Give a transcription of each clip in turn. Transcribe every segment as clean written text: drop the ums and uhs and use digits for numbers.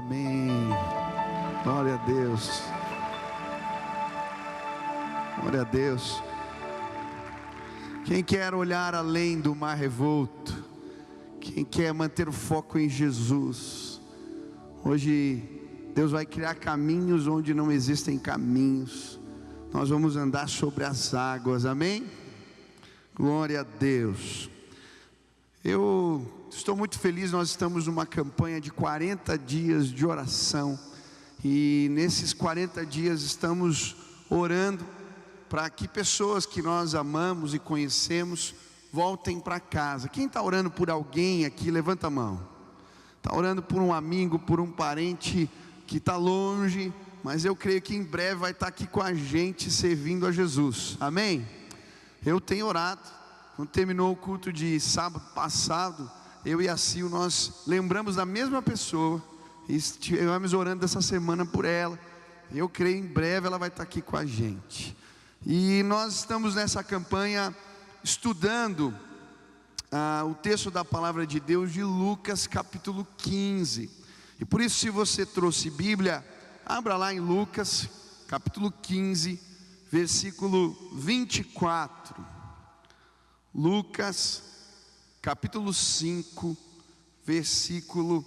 Amém. Glória a Deus. Glória a Deus. Quem quer olhar além do mar revolto? Quem quer manter o foco em Jesus? Hoje Deus vai criar caminhos onde não existem caminhos. Nós vamos andar sobre as águas, amém? Glória a Deus. Eu estou muito feliz, nós estamos numa campanha de 40 dias de oração. E nesses 40 dias estamos orando para que pessoas que nós amamos e conhecemos voltem para casa. Quem está orando por alguém aqui, levanta a mão. Está orando por um amigo, por um parente que está longe, mas eu creio que em breve vai estar aqui com a gente servindo a Jesus, amém? Eu tenho orado. Quando terminou o culto de sábado passado, eu e a Sil, nós lembramos da mesma pessoa e estivemos orando essa semana por ela. Eu creio em breve ela vai estar aqui com a gente. E nós estamos nessa campanha estudando o texto da palavra de Deus de Lucas capítulo 15. E por isso, se você trouxe Bíblia, abra lá em Lucas capítulo 15, versículo 24. Lucas capítulo 5, versículo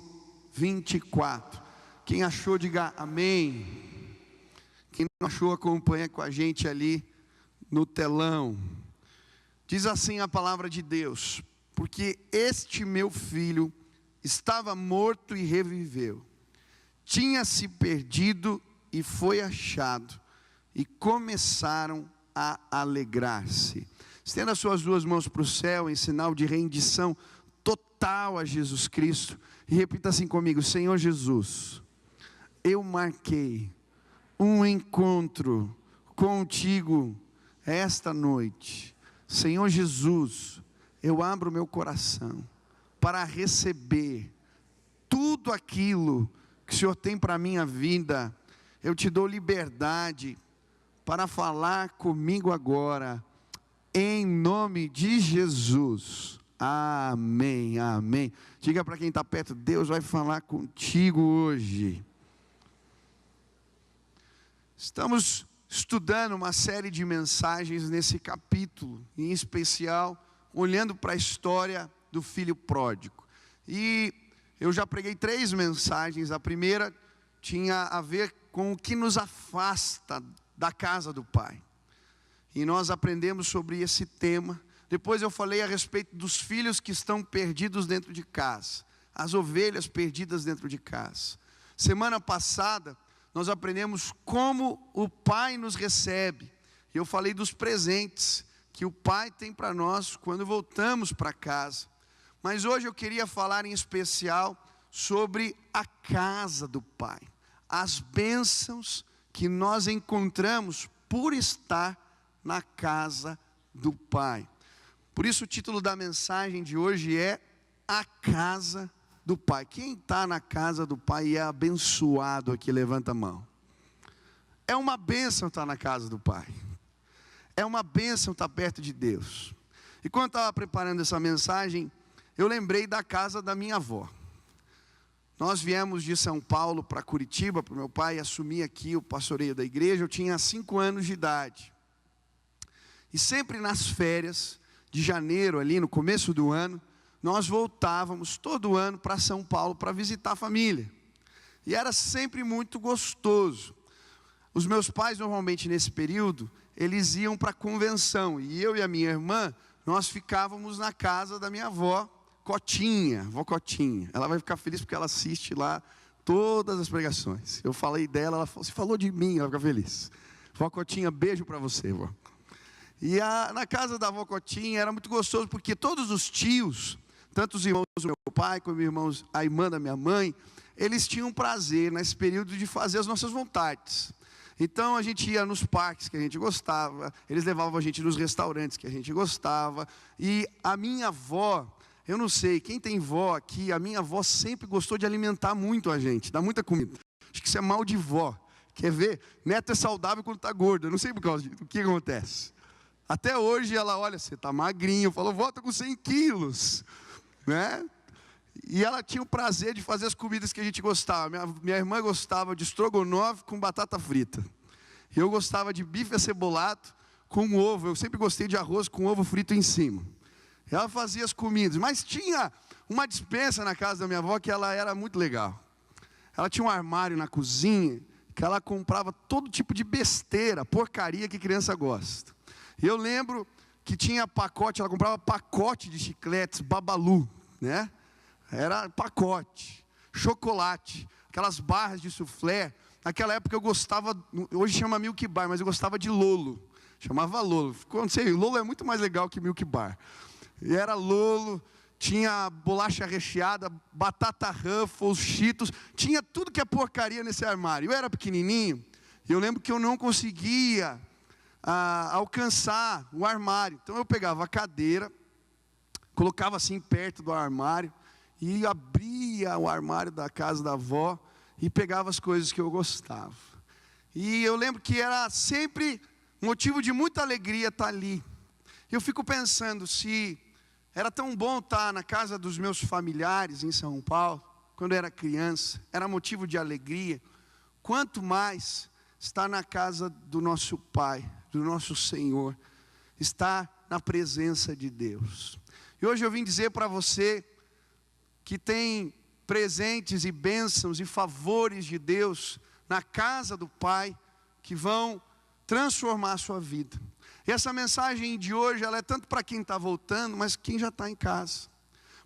24. Quem achou, diga amém. Quem não achou, acompanha com a gente ali no telão. Diz assim a palavra de Deus: porque este meu filho estava morto e reviveu, tinha se perdido e foi achado, e começaram a alegrar-se. Estenda as suas duas mãos para o céu em sinal de rendição total a Jesus Cristo e repita assim comigo: Senhor Jesus, eu marquei um encontro contigo esta noite. Senhor Jesus, eu abro meu coração para receber tudo aquilo que o Senhor tem para a minha vida. Eu te dou liberdade para falar comigo agora, em nome de Jesus, amém, amém. Diga para quem está perto: Deus vai falar contigo hoje. Estamos estudando uma série de mensagens nesse capítulo, em especial, olhando para a história do filho pródigo. E eu já preguei 3 mensagens. A primeira tinha a ver com o que nos afasta da casa do Pai. E nós aprendemos sobre esse tema. Depois eu falei a respeito dos filhos que estão perdidos dentro de casa, as ovelhas perdidas dentro de casa. Semana passada nós aprendemos como o Pai nos recebe. E eu falei dos presentes que o Pai tem para nós quando voltamos para casa. Mas hoje eu queria falar em especial sobre a casa do Pai, as bênçãos que nós encontramos por estar na casa do Pai. Por isso o título da mensagem de hoje é A Casa do Pai. Quem está na casa do Pai e é abençoado aqui, levanta a mão. É uma bênção estar na casa do Pai. É uma bênção estar perto de Deus. E quando eu estava preparando essa mensagem, eu lembrei da casa da minha avó. Nós viemos de São Paulo para Curitiba, para o meu pai assumir aqui o pastoreio da igreja. Eu tinha 5 anos de idade. E sempre nas férias de janeiro, ali no começo do ano, nós voltávamos todo ano para São Paulo para visitar a família. E era sempre muito gostoso. Os meus pais, normalmente nesse período, eles iam para a convenção. E eu e a minha irmã, nós ficávamos na casa da minha avó Cotinha, vó Cotinha. Ela vai ficar feliz porque ela assiste lá todas as pregações. Eu falei dela, ela falou: você falou de mim, ela fica feliz. Vó Cotinha, beijo para você, vó. E na casa da avó Cotinha era muito gostoso, porque todos os tios, tanto os irmãos do meu pai, como irmãos, a irmã da minha mãe, eles tinham prazer nesse período de fazer as nossas vontades. Então a gente ia nos parques que a gente gostava, eles levavam a gente nos restaurantes que a gente gostava. E a minha avó, eu não sei, quem tem vó aqui, a minha avó sempre gostou de alimentar muito a gente, dar muita comida. Acho que isso é mal de vó. Quer ver? Neto é saudável quando está gordo, eu não sei por causa do que acontece. Até hoje ela olha: você está magrinho. Eu falo: vó, estou com 100 quilos, né? E ela tinha o prazer de fazer as comidas que a gente gostava. Minha irmã gostava de estrogonofe com batata frita. Eu gostava de bife acebolado com ovo. Eu sempre gostei de arroz com ovo frito em cima. Ela fazia as comidas. Mas tinha uma despensa na casa da minha avó que ela era muito legal. Ela tinha um armário na cozinha que ela comprava todo tipo de besteira, porcaria que criança gosta. E eu lembro que tinha pacote, ela comprava pacote de chicletes Babalu, né? Era pacote, chocolate, aquelas barras de soufflé. Naquela época eu gostava, hoje chama Milk Bar, mas eu gostava de Lolo. Chamava Lolo. Não sei, Lolo é muito mais legal que Milk Bar. E era Lolo, tinha bolacha recheada, batata Ruffles, Cheetos, tinha tudo que é porcaria nesse armário. Eu era pequenininho, e eu lembro que eu não conseguia alcançar o armário. Então eu pegava a cadeira, colocava assim perto do armário, e abria o armário da casa da avó, e pegava as coisas que eu gostava. E eu lembro que era sempre motivo de muita alegria estar ali. Eu fico pensando se era tão bom estar na casa dos meus familiares em São Paulo, quando eu era criança, era motivo de alegria. Quanto mais estar na casa do nosso Pai, do nosso Senhor, estar na presença de Deus. E hoje eu vim dizer para você que tem presentes e bênçãos e favores de Deus na casa do Pai, que vão transformar a sua vida. E essa mensagem de hoje, ela é tanto para quem está voltando, mas quem já está em casa.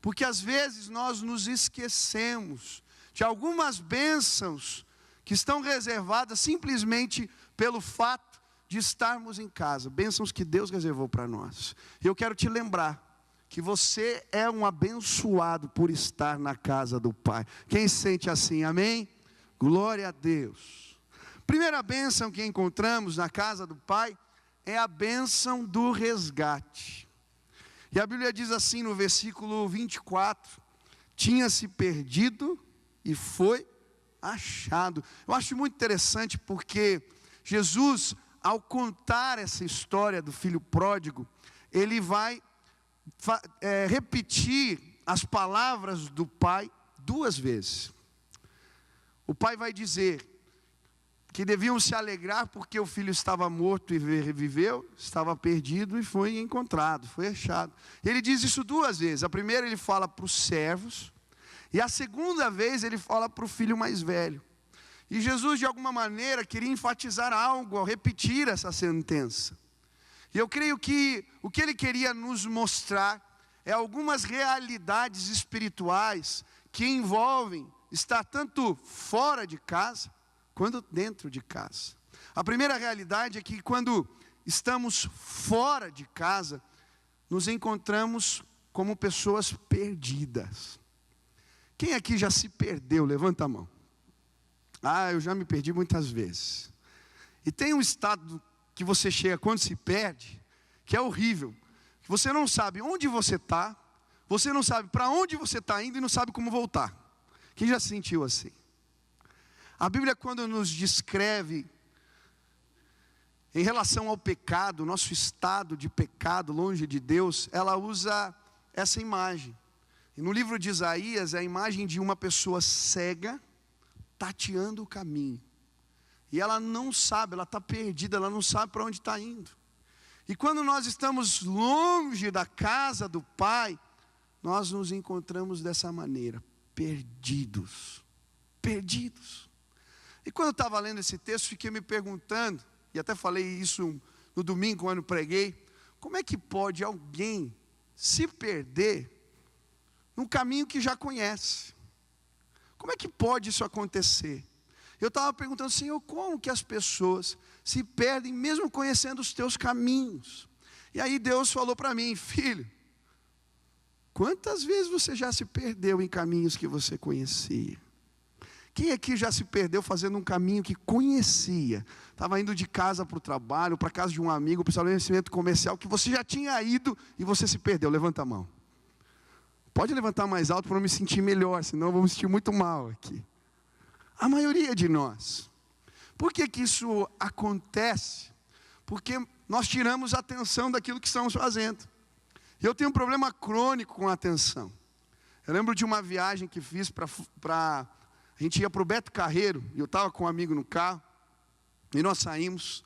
Porque às vezes nós nos esquecemos de algumas bênçãos que estão reservadas simplesmente pelo fato de estarmos em casa. Bênçãos que Deus reservou para nós. E eu quero te lembrar que você é um abençoado por estar na casa do Pai. Quem se sente assim, amém? Glória a Deus. Primeira bênção que encontramos na casa do Pai é a bênção do resgate. E a Bíblia diz assim no versículo 24: tinha se perdido e foi achado. Eu acho muito interessante porque Jesus, ao contar essa história do filho pródigo, ele vai repetir as palavras do pai duas vezes. O pai vai dizer que deviam se alegrar porque o filho estava morto e reviveu, estava perdido e foi encontrado, foi achado. Ele diz isso duas vezes. A primeira ele fala para os servos, e a segunda vez ele fala para o filho mais velho. E Jesus de alguma maneira queria enfatizar algo ao repetir essa sentença. E eu creio que o que ele queria nos mostrar é algumas realidades espirituais que envolvem estar tanto fora de casa quanto dentro de casa. A primeira realidade é que quando estamos fora de casa, nos encontramos como pessoas perdidas. Quem aqui já se perdeu? Levanta a mão. Eu já me perdi muitas vezes. E tem um estado que você chega quando se perde, que é horrível. Você não sabe onde você está, você não sabe para onde você está indo e não sabe como voltar. Quem já se sentiu assim? A Bíblia, quando nos descreve em relação ao pecado, nosso estado de pecado longe de Deus, ela usa essa imagem. E no livro de Isaías é a imagem de uma pessoa cega tateando o caminho. E ela não sabe, ela está perdida, ela não sabe para onde está indo. E quando nós estamos longe da casa do Pai, nós nos encontramos dessa maneira, perdidos. Perdidos. E quando eu estava lendo esse texto, fiquei me perguntando, e até falei isso no domingo quando preguei, como é que pode alguém se perder num caminho que já conhece? Como é que pode isso acontecer? Eu estava perguntando, Senhor, como que as pessoas se perdem mesmo conhecendo os teus caminhos? E aí Deus falou para mim, filho, quantas vezes você já se perdeu em caminhos que você conhecia? Quem aqui já se perdeu fazendo um caminho que conhecia? Estava indo de casa para o trabalho, para a casa de um amigo, para o estabelecimento comercial, que você já tinha ido e você se perdeu. Levanta a mão. Pode levantar mais alto para eu me sentir melhor, senão eu vou me sentir muito mal aqui. A maioria de nós. Por que que isso acontece? Porque nós tiramos a atenção daquilo que estamos fazendo. Eu tenho um problema crônico com a atenção. Eu lembro de uma viagem que fiz a gente ia para o Beto Carreiro, e eu estava com um amigo no carro, e nós saímos,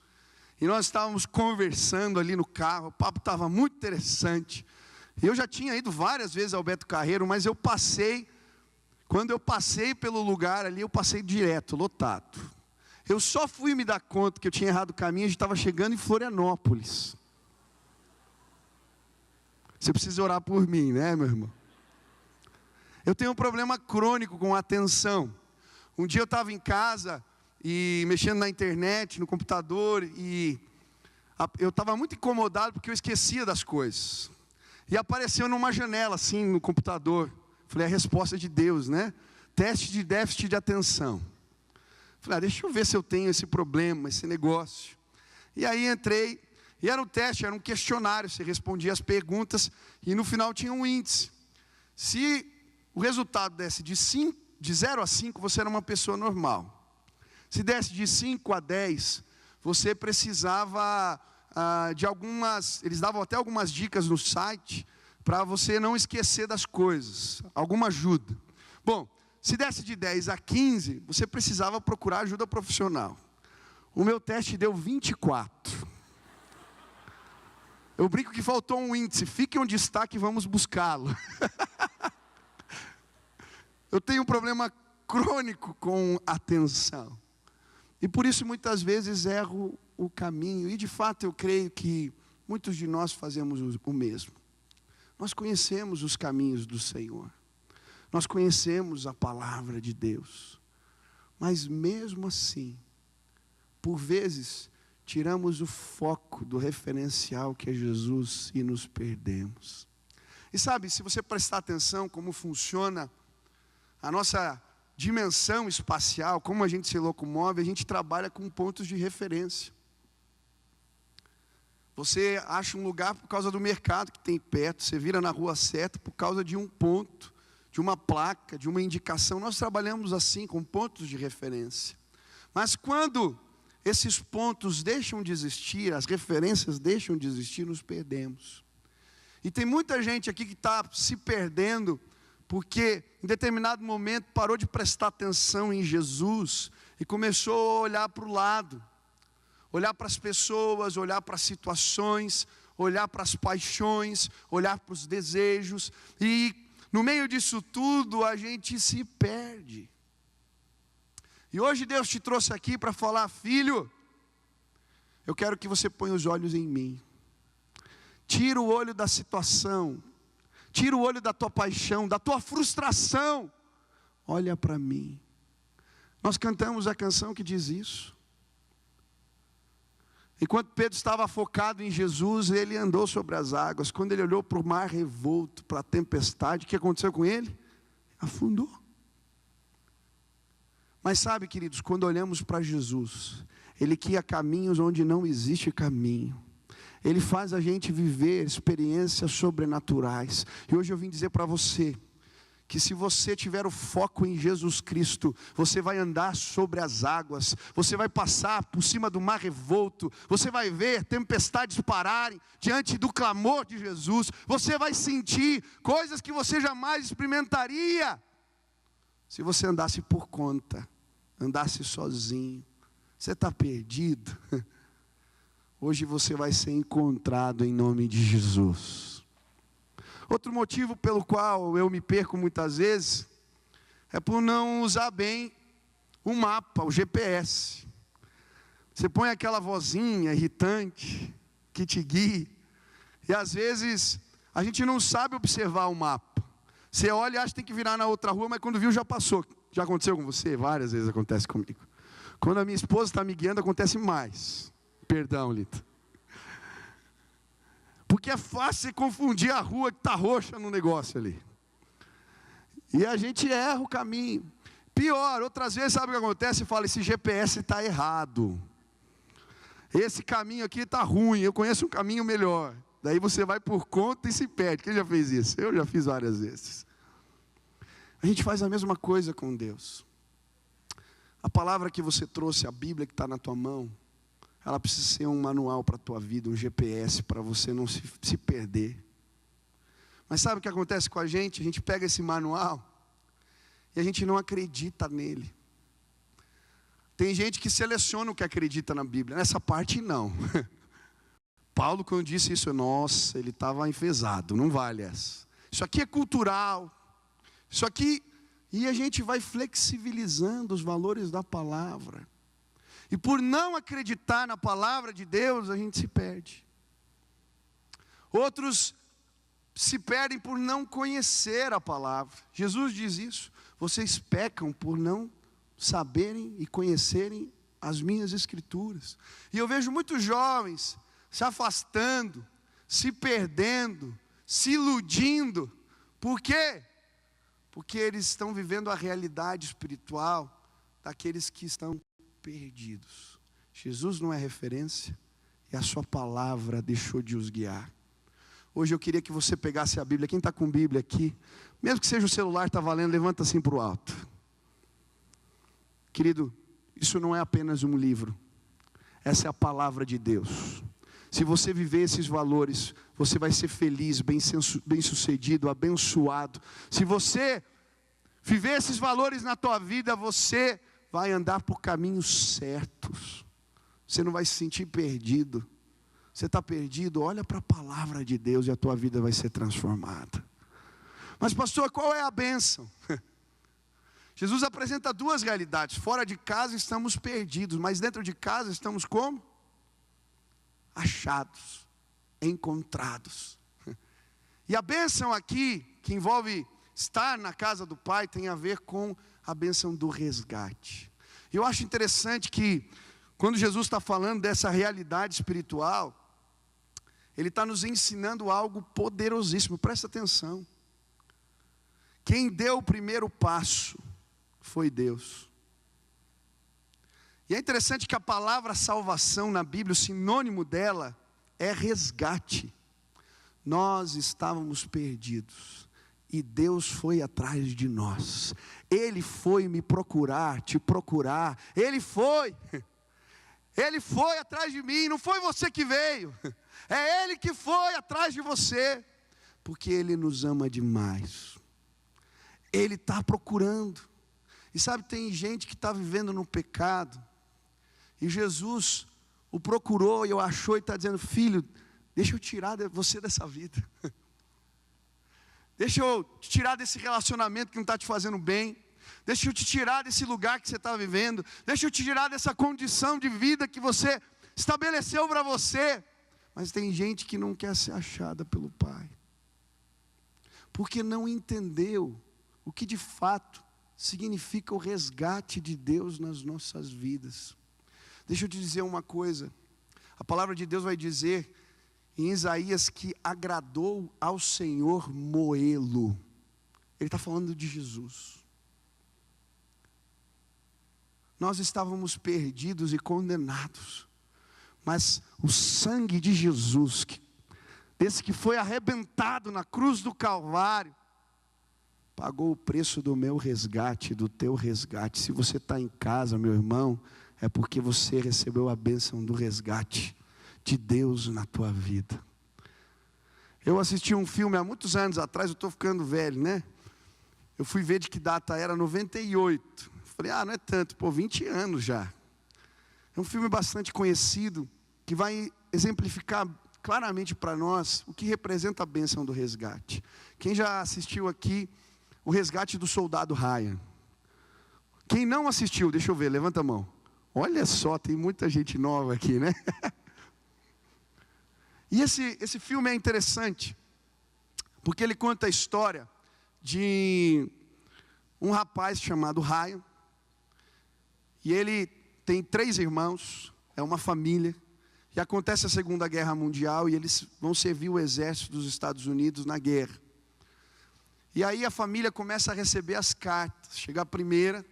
e nós estávamos conversando ali no carro, o papo estava muito interessante. Eu já tinha ido várias vezes ao Beto Carreiro, mas quando eu passei pelo lugar ali, eu passei direto, lotado. Eu só fui me dar conta que eu tinha errado o caminho, a gente estava chegando em Florianópolis. Você precisa orar por mim, né, meu irmão? Eu tenho um problema crônico com atenção. Um dia eu estava em casa, e mexendo na internet, no computador, e eu estava muito incomodado, porque eu esquecia das coisas. E apareceu numa janela, assim, no computador. Falei, a resposta de Deus, né? Teste de déficit de atenção. Falei, deixa eu ver se eu tenho esse problema, esse negócio. E aí entrei, e era um teste, era um questionário. Você respondia as perguntas, e no final tinha um índice. Se o resultado desse de 0 a 5, você era uma pessoa normal. Se desse de 5 a 10, você precisava eles davam até algumas dicas no site, para você não esquecer das coisas, alguma ajuda. Bom, se desse de 10 a 15, você precisava procurar ajuda profissional. O meu teste deu 24. Eu brinco que faltou um índice, fique onde está que vamos buscá-lo. Eu tenho um problema crônico com atenção. E por isso muitas vezes erro o caminho. E de fato eu creio que muitos de nós fazemos o mesmo. Nós conhecemos os caminhos do Senhor. Nós conhecemos a palavra de Deus. Mas mesmo assim, por vezes, tiramos o foco do referencial que é Jesus e nos perdemos. E sabe, se você prestar atenção como funciona a nossa dimensão espacial, como a gente se locomove, a gente trabalha com pontos de referência. Você acha um lugar por causa do mercado que tem perto, você vira na rua certa por causa de um ponto, de uma placa, de uma indicação. Nós trabalhamos assim, com pontos de referência. Mas quando esses pontos deixam de existir, as referências deixam de existir, nos perdemos. E tem muita gente aqui que está se perdendo, porque em determinado momento parou de prestar atenção em Jesus e começou a olhar para o lado, olhar para as pessoas, olhar para as situações, olhar para as paixões, olhar para os desejos, e no meio disso tudo a gente se perde. E hoje Deus te trouxe aqui para falar, filho, eu quero que você ponha os olhos em mim. Tira o olho da situação, tira o olho da tua paixão, da tua frustração. Olha para mim. Nós cantamos a canção que diz isso. Enquanto Pedro estava focado em Jesus, ele andou sobre as águas. Quando ele olhou para o mar revolto, para a tempestade, o que aconteceu com ele? Afundou. Mas sabe, queridos, quando olhamos para Jesus, Ele guia caminhos onde não existe caminho. Ele faz a gente viver experiências sobrenaturais. E hoje eu vim dizer para você, que se você tiver o foco em Jesus Cristo, você vai andar sobre as águas, você vai passar por cima do mar revolto, você vai ver tempestades pararem diante do clamor de Jesus, você vai sentir coisas que você jamais experimentaria, se você andasse por conta, andasse sozinho. Você está perdido? Hoje você vai ser encontrado em nome de Jesus. Outro motivo pelo qual eu me perco muitas vezes é por não usar bem o mapa, o GPS. Você põe aquela vozinha irritante que te guia, e às vezes a gente não sabe observar o mapa. Você olha e acha que tem que virar na outra rua, mas quando viu já passou. Já aconteceu com você? Várias vezes acontece comigo. Quando a minha esposa está me guiando, acontece mais. Perdão, Lita. Porque é fácil você confundir a rua que está roxa no negócio ali. E a gente erra o caminho. Pior, outras vezes, sabe o que acontece? Você fala, esse GPS está errado. Esse caminho aqui está ruim, eu conheço um caminho melhor. Daí você vai por conta e se perde. Quem já fez isso? Eu já fiz várias vezes. A gente faz a mesma coisa com Deus. A palavra que você trouxe, a Bíblia que está na tua mão, ela precisa ser um manual para a tua vida, um GPS para você não se perder. Mas sabe o que acontece com a gente? A gente pega esse manual e a gente não acredita nele. Tem gente que seleciona o que acredita na Bíblia. Nessa parte não. Paulo, quando disse isso, nossa, ele estava enfesado. Não vale essa. Isso aqui é cultural. Isso aqui... E a gente vai flexibilizando os valores da palavra. E por não acreditar na palavra de Deus, a gente se perde. Outros se perdem por não conhecer a palavra. Jesus diz isso. Vocês pecam por não saberem e conhecerem as minhas escrituras. E eu vejo muitos jovens se afastando, se perdendo, se iludindo. Por quê? Porque eles estão vivendo a realidade espiritual daqueles que estão perdidos. Jesus não é referência e a sua palavra deixou de os guiar. Hoje eu queria que você pegasse a Bíblia. Quem está com Bíblia aqui, mesmo que seja o celular, está valendo, levanta assim para o alto. Querido, isso não é apenas um livro. Essa é a palavra de Deus. Se você viver esses valores, você vai ser feliz, bem-sucedido, abençoado. Se você viver esses valores na tua vida, você vai andar por caminhos certos. Você não vai se sentir perdido. Você está perdido, olha para a palavra de Deus e a tua vida vai ser transformada. Mas pastor, qual é a bênção? Jesus apresenta duas realidades. Fora de casa estamos perdidos, mas dentro de casa estamos como? Achados, encontrados. E a bênção aqui, que envolve estar na casa do Pai, tem a ver com a bênção do resgate. E eu acho interessante que, quando Jesus está falando dessa realidade espiritual, Ele está nos ensinando algo poderosíssimo. Presta atenção. Quem deu o primeiro passo foi Deus. E é interessante que a palavra salvação na Bíblia, o sinônimo dela é resgate. Nós estávamos perdidos e Deus foi atrás de nós. Ele foi me procurar, te procurar. Ele foi atrás de mim, não foi você que veio. É Ele que foi atrás de você, porque Ele nos ama demais. Ele está procurando. E sabe, tem gente que está vivendo no pecado, e Jesus o procurou e o achou e está dizendo: filho, deixa eu tirar você dessa vida. Deixa eu te tirar desse relacionamento que não está te fazendo bem. Deixa eu te tirar desse lugar que você está vivendo. Deixa eu te tirar dessa condição de vida que você estabeleceu para você. Mas tem gente que não quer ser achada pelo Pai, porque não entendeu o que de fato significa o resgate de Deus nas nossas vidas. Deixa eu te dizer uma coisa. A palavra de Deus vai dizer em Isaías que agradou ao Senhor moê-lo. Ele está falando de Jesus. Nós estávamos perdidos e condenados, mas o sangue de Jesus, desse que foi arrebentado na cruz do Calvário, pagou o preço do meu resgate, do teu resgate. Se você está em casa, meu irmão, é porque você recebeu a bênção do resgate de Deus na tua vida. Eu assisti um filme há muitos anos atrás, eu estou ficando velho, né? Eu fui ver de que data era, 98. Falei, não é tanto, 20 anos já. É um filme bastante conhecido, que vai exemplificar claramente para nós o que representa a bênção do resgate. Quem já assistiu aqui o resgate do soldado Ryan? Quem não assistiu, deixa eu ver, levanta a mão. Olha só, tem muita gente nova aqui, né? E esse filme é interessante, porque ele conta a história de um rapaz chamado Ryan. E ele tem 3 irmãos, é uma família. E acontece a Segunda Guerra Mundial e eles vão servir o exército dos Estados Unidos na guerra. E aí a família começa a receber as cartas. Chega a primeira,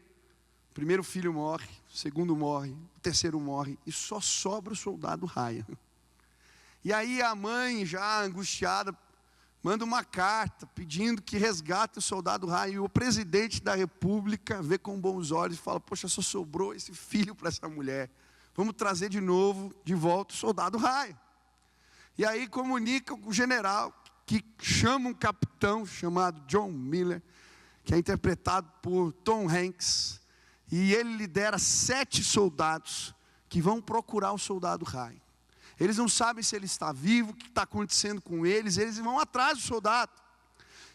o primeiro filho morre, o segundo morre, o terceiro morre, e só sobra o soldado Ryan. E aí a mãe, já angustiada, manda uma carta pedindo que resgate o soldado Ryan. E o presidente da república vê com bons olhos e fala: poxa, só sobrou esse filho para essa mulher. Vamos trazer de volta o soldado Ryan. E aí comunica o general que chama um capitão chamado John Miller, que é interpretado por Tom Hanks, e ele lidera 7 soldados que vão procurar o soldado Ryan. Eles não sabem se ele está vivo, o que está acontecendo com eles vão atrás do soldado.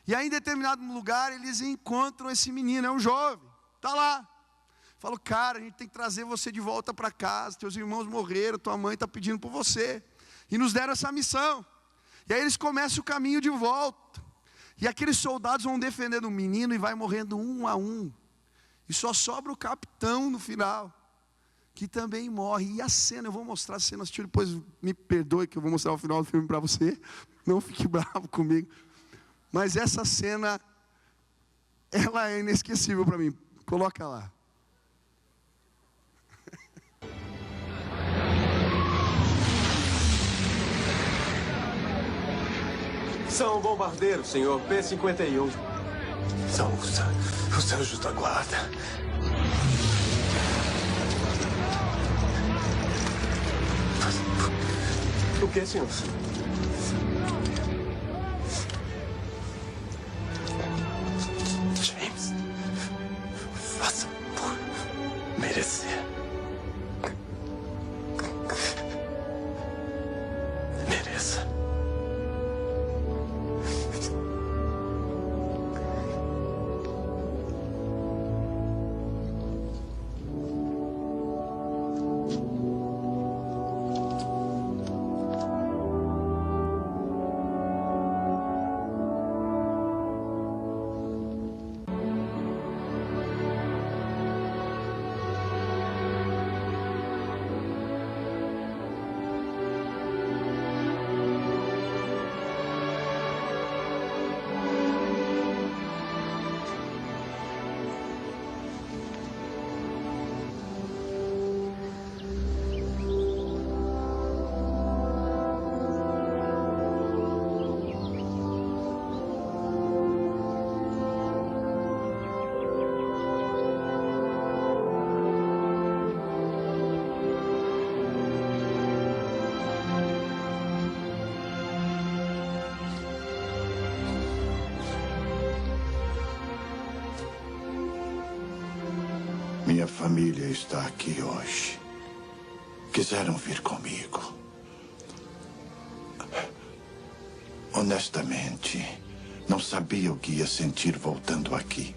E aí em determinado lugar eles encontram esse menino, é um jovem, está lá. Falam, cara, a gente tem que trazer você de volta para casa, teus irmãos morreram, tua mãe está pedindo por você. E nos deram essa missão. E aí eles começam o caminho de volta. E aqueles soldados vão defendendo o menino e vai morrendo um a um. E só sobra o capitão no final, que também morre. E a cena, eu vou mostrar a cena, depois me perdoe que eu vou mostrar o final do filme para você. Não fique bravo comigo. Mas essa cena, ela é inesquecível para mim. Coloca lá. São bombardeiros, senhor. P-51. São os anjos da guarda. O que, senhor? James, faça por merecer. Mereça. Minha família está aqui hoje. Quiseram vir comigo. Honestamente, não sabia o que ia sentir voltando aqui.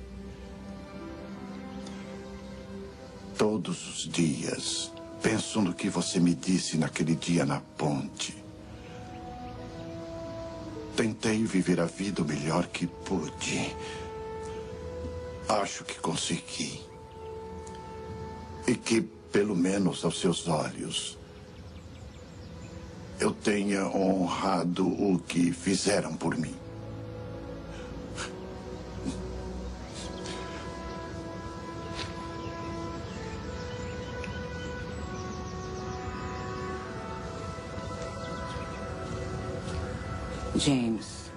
Todos os dias, penso no que você me disse naquele dia na ponte. Tentei viver a vida o melhor que pude. Acho que consegui. E que, pelo menos aos seus olhos, eu tenha honrado o que fizeram por mim. James.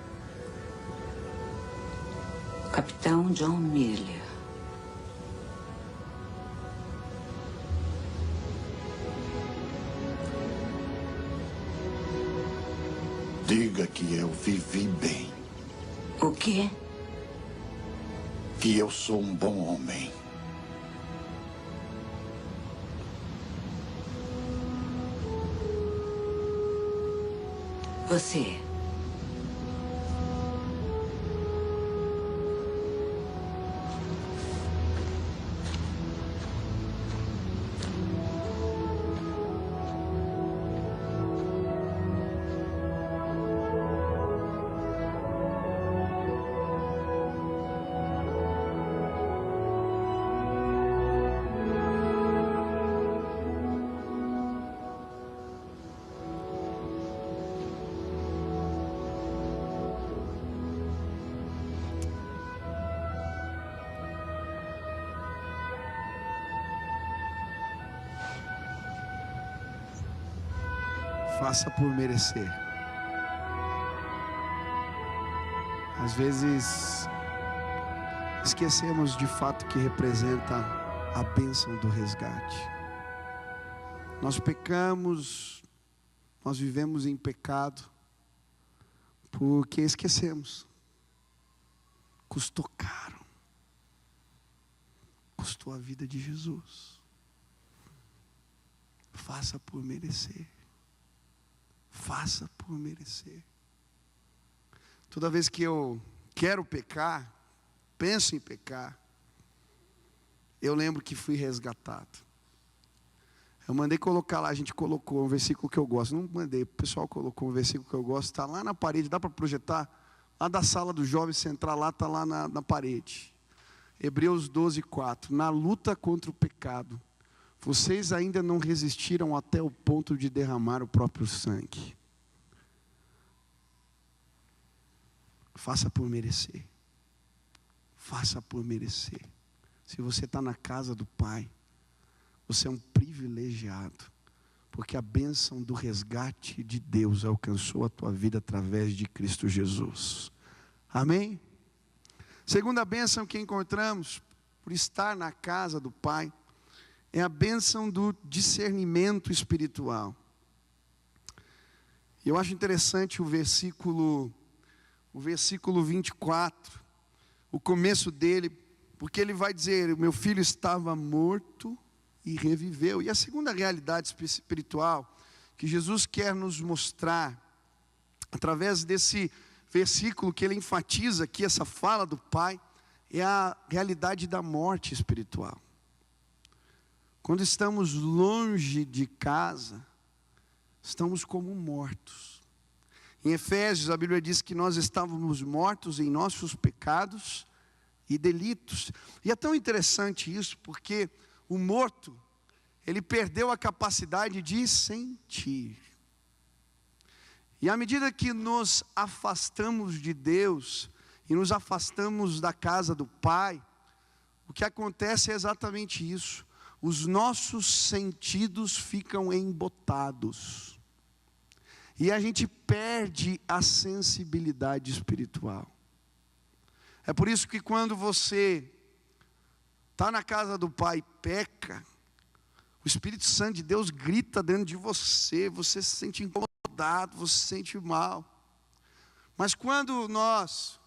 Capitão John Miller. Diga que eu vivi bem. O quê? Que eu sou um bom homem. Você. Faça por merecer. Às vezes esquecemos de fato que representa a bênção do resgate. Nós pecamos, nós vivemos em pecado, porque esquecemos. Custou caro. Custou a vida de Jesus. Faça por merecer. Faça por merecer. Toda vez que eu quero pecar, penso em pecar, eu lembro que fui resgatado. Eu mandei colocar lá, a gente colocou um versículo que eu gosto. Não mandei, o pessoal colocou um versículo que eu gosto. Está lá na parede, dá para projetar? Lá da sala dos jovens, você entrar lá, está lá na parede. Hebreus 12:4. Na luta contra o pecado, vocês ainda não resistiram até o ponto de derramar o próprio sangue. Faça por merecer. Faça por merecer. Se você está na casa do Pai, você é um privilegiado, porque a bênção do resgate de Deus alcançou a tua vida através de Cristo Jesus. Amém? Segunda bênção que encontramos por estar na casa do Pai é a bênção do discernimento espiritual. E eu acho interessante o versículo 24, o começo dele, porque ele vai dizer: o meu filho estava morto e reviveu. E a segunda realidade espiritual que Jesus quer nos mostrar, através desse versículo que ele enfatiza aqui, essa fala do Pai, é a realidade da morte espiritual. Quando estamos longe de casa, estamos como mortos. Em Efésios, a Bíblia diz que nós estávamos mortos em nossos pecados e delitos. E é tão interessante isso, porque o morto, ele perdeu a capacidade de sentir. E à medida que nos afastamos de Deus e nos afastamos da casa do Pai, o que acontece é exatamente isso. Os nossos sentidos ficam embotados. E a gente perde a sensibilidade espiritual. É por isso que quando você está na casa do Pai e peca, o Espírito Santo de Deus grita dentro de você, você se sente incomodado, você se sente mal. Mas quando nós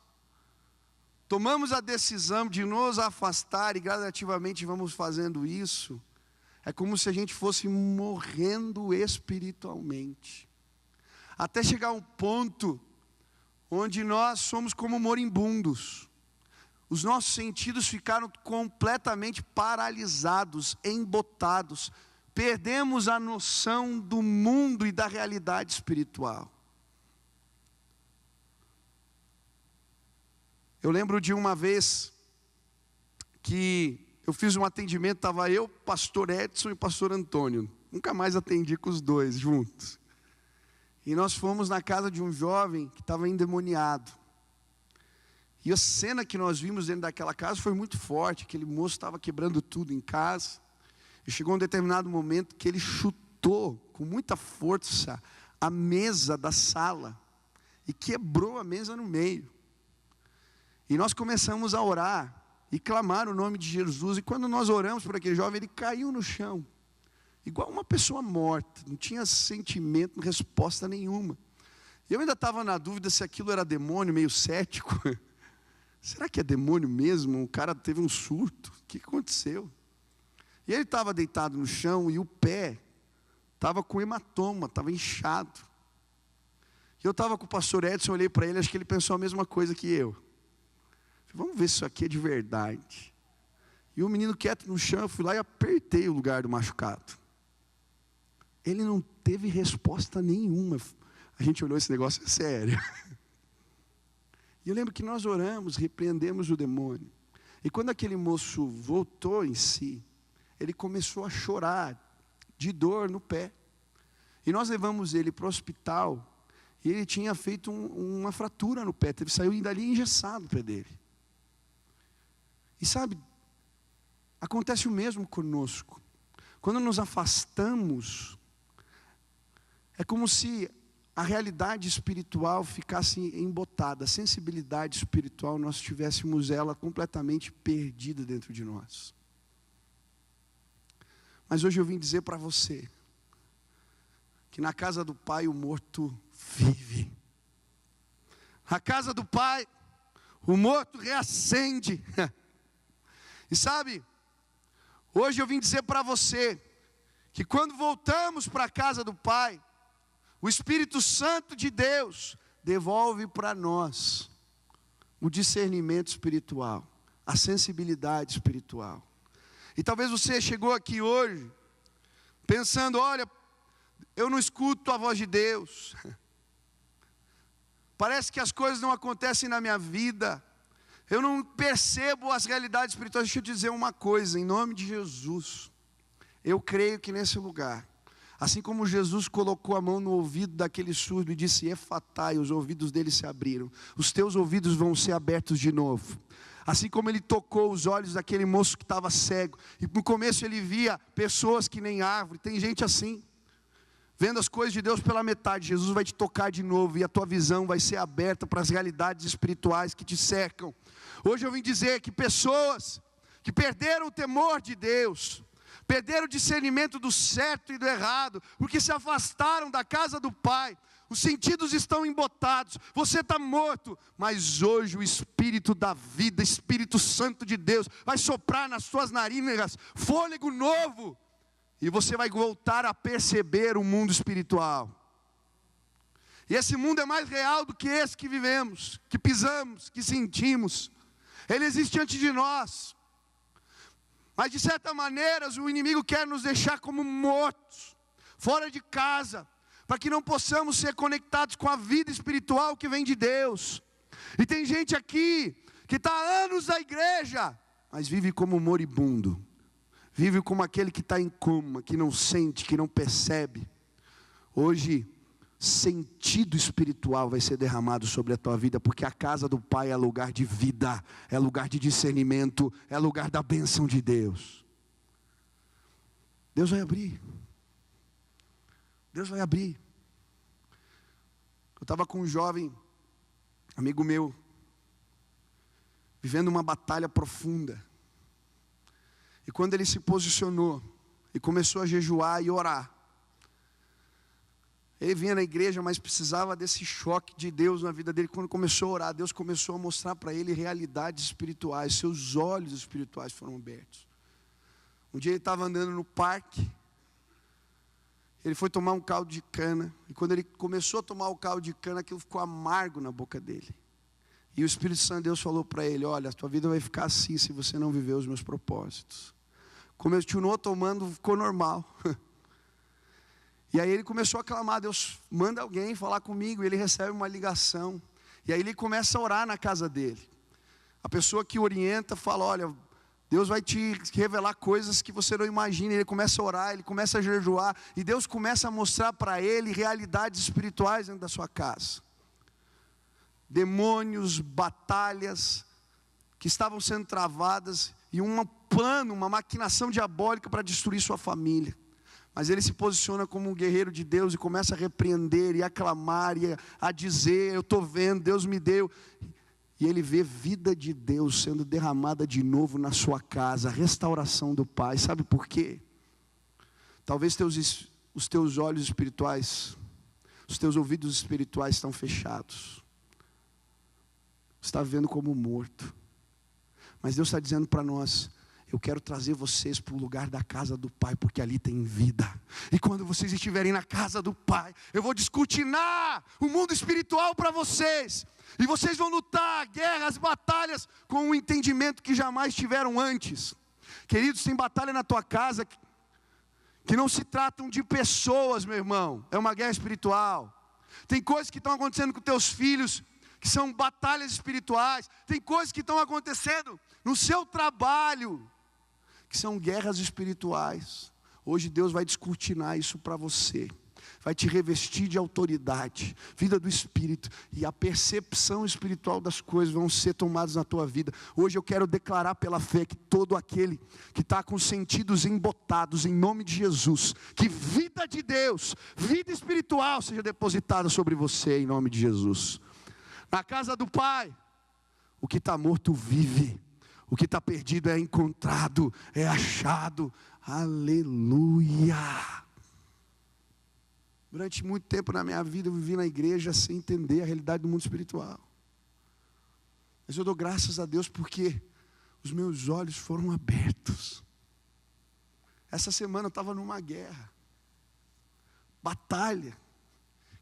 tomamos a decisão de nos afastar e gradativamente vamos fazendo isso, é como se a gente fosse morrendo espiritualmente. Até chegar a um ponto onde nós somos como moribundos. Os nossos sentidos ficaram completamente paralisados, embotados. Perdemos a noção do mundo e da realidade espiritual. Eu lembro de uma vez que eu fiz um atendimento, estava eu, pastor Edson e pastor Antônio. Nunca mais atendi com os dois juntos. E nós fomos na casa de um jovem que estava endemoniado. E a cena que nós vimos dentro daquela casa foi muito forte. Aquele moço estava quebrando tudo em casa. E chegou um determinado momento que ele chutou com muita força a mesa da sala. E quebrou a mesa no meio. E nós começamos a orar e clamar o nome de Jesus. E quando nós oramos por aquele jovem, ele caiu no chão. Igual uma pessoa morta, não tinha sentimento, resposta nenhuma. Eu ainda estava na dúvida se aquilo era demônio, meio cético. Será que é demônio mesmo? O cara teve um surto, o que aconteceu? E ele estava deitado no chão e o pé estava com hematoma, estava inchado. E eu estava com o pastor Edson, olhei para ele, acho que ele pensou a mesma coisa que eu. Falei, vamos ver se isso aqui é de verdade. E o menino quieto no chão, eu fui lá e apertei o lugar do machucado. Ele não teve resposta nenhuma. A gente olhou, esse negócio é sério. E eu lembro que nós oramos, repreendemos o demônio. E quando aquele moço voltou em si, ele começou a chorar de dor no pé. E nós levamos ele para o hospital. E ele tinha feito uma fratura no pé. Ele saiu dali engessado o pé dele. E sabe, acontece o mesmo conosco. Quando nos afastamos, é como se a realidade espiritual ficasse embotada. A sensibilidade espiritual, nós tivéssemos ela completamente perdida dentro de nós. Mas hoje eu vim dizer para você, que na casa do Pai o morto vive. A casa do Pai, o morto reacende. E sabe, hoje eu vim dizer para você, que quando voltamos para a casa do Pai, o Espírito Santo de Deus devolve para nós o discernimento espiritual, a sensibilidade espiritual. E talvez você chegou aqui hoje pensando, olha, eu não escuto a voz de Deus. Parece que as coisas não acontecem na minha vida. Eu não percebo as realidades espirituais. Deixa eu te dizer uma coisa, em nome de Jesus. Eu creio que nesse lugar, assim como Jesus colocou a mão no ouvido daquele surdo e disse, Efatá, e os ouvidos dele se abriram, os teus ouvidos vão ser abertos de novo. Assim como ele tocou os olhos daquele moço que estava cego, e no começo ele via pessoas que nem árvore, tem gente assim, vendo as coisas de Deus pela metade. Jesus vai te tocar de novo, e a tua visão vai ser aberta para as realidades espirituais que te cercam. Hoje eu vim dizer que pessoas que perderam o temor de Deus, perderam o discernimento do certo e do errado, porque se afastaram da casa do Pai, os sentidos estão embotados, você está morto, mas hoje o Espírito da vida, Espírito Santo de Deus, vai soprar nas suas narinas, fôlego novo, e você vai voltar a perceber o mundo espiritual. E esse mundo é mais real do que esse que vivemos, que pisamos, que sentimos. Ele existe antes de nós. Mas de certa maneira o inimigo quer nos deixar como mortos, fora de casa, para que não possamos ser conectados com a vida espiritual que vem de Deus. E tem gente aqui que está há anos na igreja, mas vive como moribundo, vive como aquele que está em coma, que não sente, que não percebe. Hoje, sentido espiritual vai ser derramado sobre a tua vida, porque a casa do Pai é lugar de vida, é lugar de discernimento, é lugar da bênção de Deus. Deus vai abrir. Deus vai abrir. Eu estava com um jovem, amigo meu, vivendo uma batalha profunda. E quando ele se posicionou e começou a jejuar e orar, ele vinha na igreja, mas precisava desse choque de Deus na vida dele. Quando começou a orar, Deus começou a mostrar para ele realidades espirituais. Seus olhos espirituais foram abertos. Um dia ele estava andando no parque. Ele foi tomar um caldo de cana. E quando ele começou a tomar o caldo de cana, aquilo ficou amargo na boca dele. E o Espírito Santo de Deus falou para ele, olha, a tua vida vai ficar assim se você não viver os meus propósitos. Continuou tomando, ficou normal. E aí ele começou a clamar, Deus manda alguém falar comigo, e ele recebe uma ligação, e aí ele começa a orar na casa dele. A pessoa que orienta fala, olha, Deus vai te revelar coisas que você não imagina. Ele começa a orar, ele começa a jejuar, e Deus começa a mostrar para ele realidades espirituais dentro da sua casa. Demônios, batalhas que estavam sendo travadas, e um plano, uma maquinação diabólica para destruir sua família. Mas ele se posiciona como um guerreiro de Deus e começa a repreender e a clamar e a dizer, eu estou vendo, Deus me deu. E ele vê vida de Deus sendo derramada de novo na sua casa, a restauração do Pai. Sabe por quê? Talvez os teus olhos espirituais, os teus ouvidos espirituais estão fechados. Você está vivendo como morto. Mas Deus está dizendo para nós, eu quero trazer vocês para o lugar da casa do Pai, porque ali tem vida. E quando vocês estiverem na casa do Pai, eu vou descortinar o mundo espiritual para vocês. E vocês vão lutar guerras, batalhas, com um entendimento que jamais tiveram antes. Queridos, tem batalha na tua casa que não se tratam de pessoas, meu irmão. É uma guerra espiritual. Tem coisas que estão acontecendo com teus filhos, que são batalhas espirituais. Tem coisas que estão acontecendo no seu trabalho, que são guerras espirituais. Hoje Deus vai descortinar isso para você, vai te revestir de autoridade, vida do Espírito, e a percepção espiritual das coisas vão ser tomadas na tua vida. Hoje eu quero declarar pela fé que todo aquele que está com sentidos embotados, em nome de Jesus, que vida de Deus, vida espiritual seja depositada sobre você, em nome de Jesus. Na casa do Pai, o que está morto vive. O que está perdido é encontrado, é achado. Aleluia. Durante muito tempo na minha vida eu vivi na igreja sem entender a realidade do mundo espiritual. Mas eu dou graças a Deus porque os meus olhos foram abertos. Essa semana eu estava numa guerra, batalha.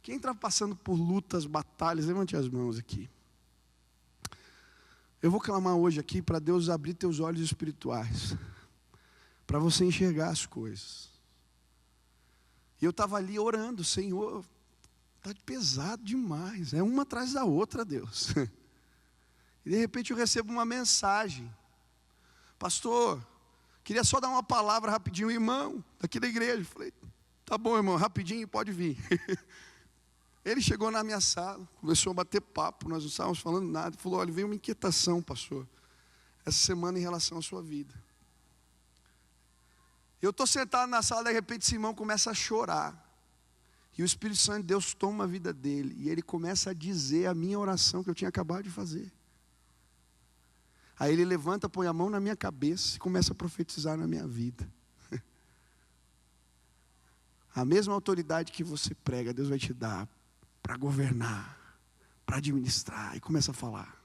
Quem está passando por lutas, batalhas, levante as mãos aqui. Eu vou clamar hoje aqui para Deus abrir teus olhos espirituais, para você enxergar as coisas. E eu estava ali orando, Senhor, está pesado demais, é uma atrás da outra, Deus. E de repente eu recebo uma mensagem: pastor, queria só dar uma palavra rapidinho, irmão, daqui da igreja. Eu falei, tá bom, irmão, rapidinho, pode vir. Ele chegou na minha sala, começou a bater papo, nós não estávamos falando nada. Ele falou, olha, veio uma inquietação, pastor, essa semana em relação à sua vida. Eu estou sentado na sala, de repente esse irmão começa a chorar. E o Espírito Santo de Deus toma a vida dele. E ele começa a dizer a minha oração que eu tinha acabado de fazer. Aí ele levanta, põe a mão na minha cabeça e começa a profetizar na minha vida. A mesma autoridade que você prega, Deus vai te dar para governar, para administrar. E começa a falar.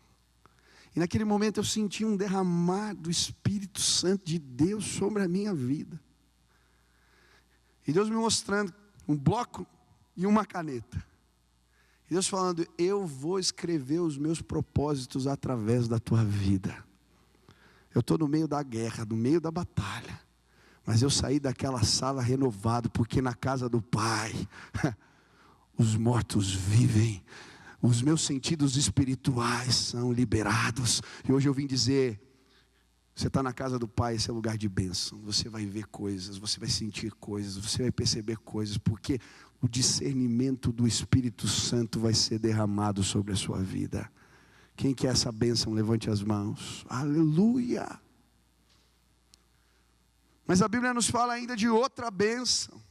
E naquele momento eu senti um derramar do Espírito Santo de Deus sobre a minha vida. E Deus me mostrando um bloco e uma caneta. E Deus falando, eu vou escrever os meus propósitos através da tua vida. Eu estou no meio da guerra, no meio da batalha. Mas eu saí daquela sala renovado, porque na casa do Pai, os mortos vivem. Os meus sentidos espirituais são liberados. E hoje eu vim dizer, você está na casa do Pai, esse é lugar de bênção. Você vai ver coisas, você vai sentir coisas, você vai perceber coisas, porque o discernimento do Espírito Santo vai ser derramado sobre a sua vida. Quem quer essa bênção, levante as mãos. Aleluia! Mas a Bíblia nos fala ainda de outra bênção.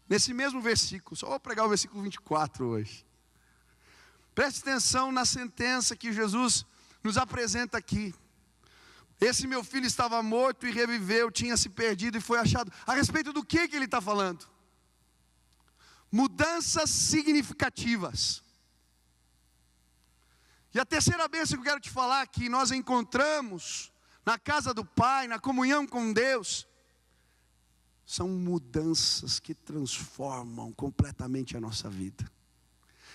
Nesse mesmo versículo, só vou pregar o versículo 24 hoje. Preste atenção na sentença que Jesus nos apresenta aqui. Esse meu filho estava morto e reviveu, tinha se perdido e foi achado. A respeito do que ele está falando? Mudanças significativas. E a terceira bênção que eu quero te falar, que nós encontramos na casa do Pai, na comunhão com Deus, são mudanças que transformam completamente a nossa vida.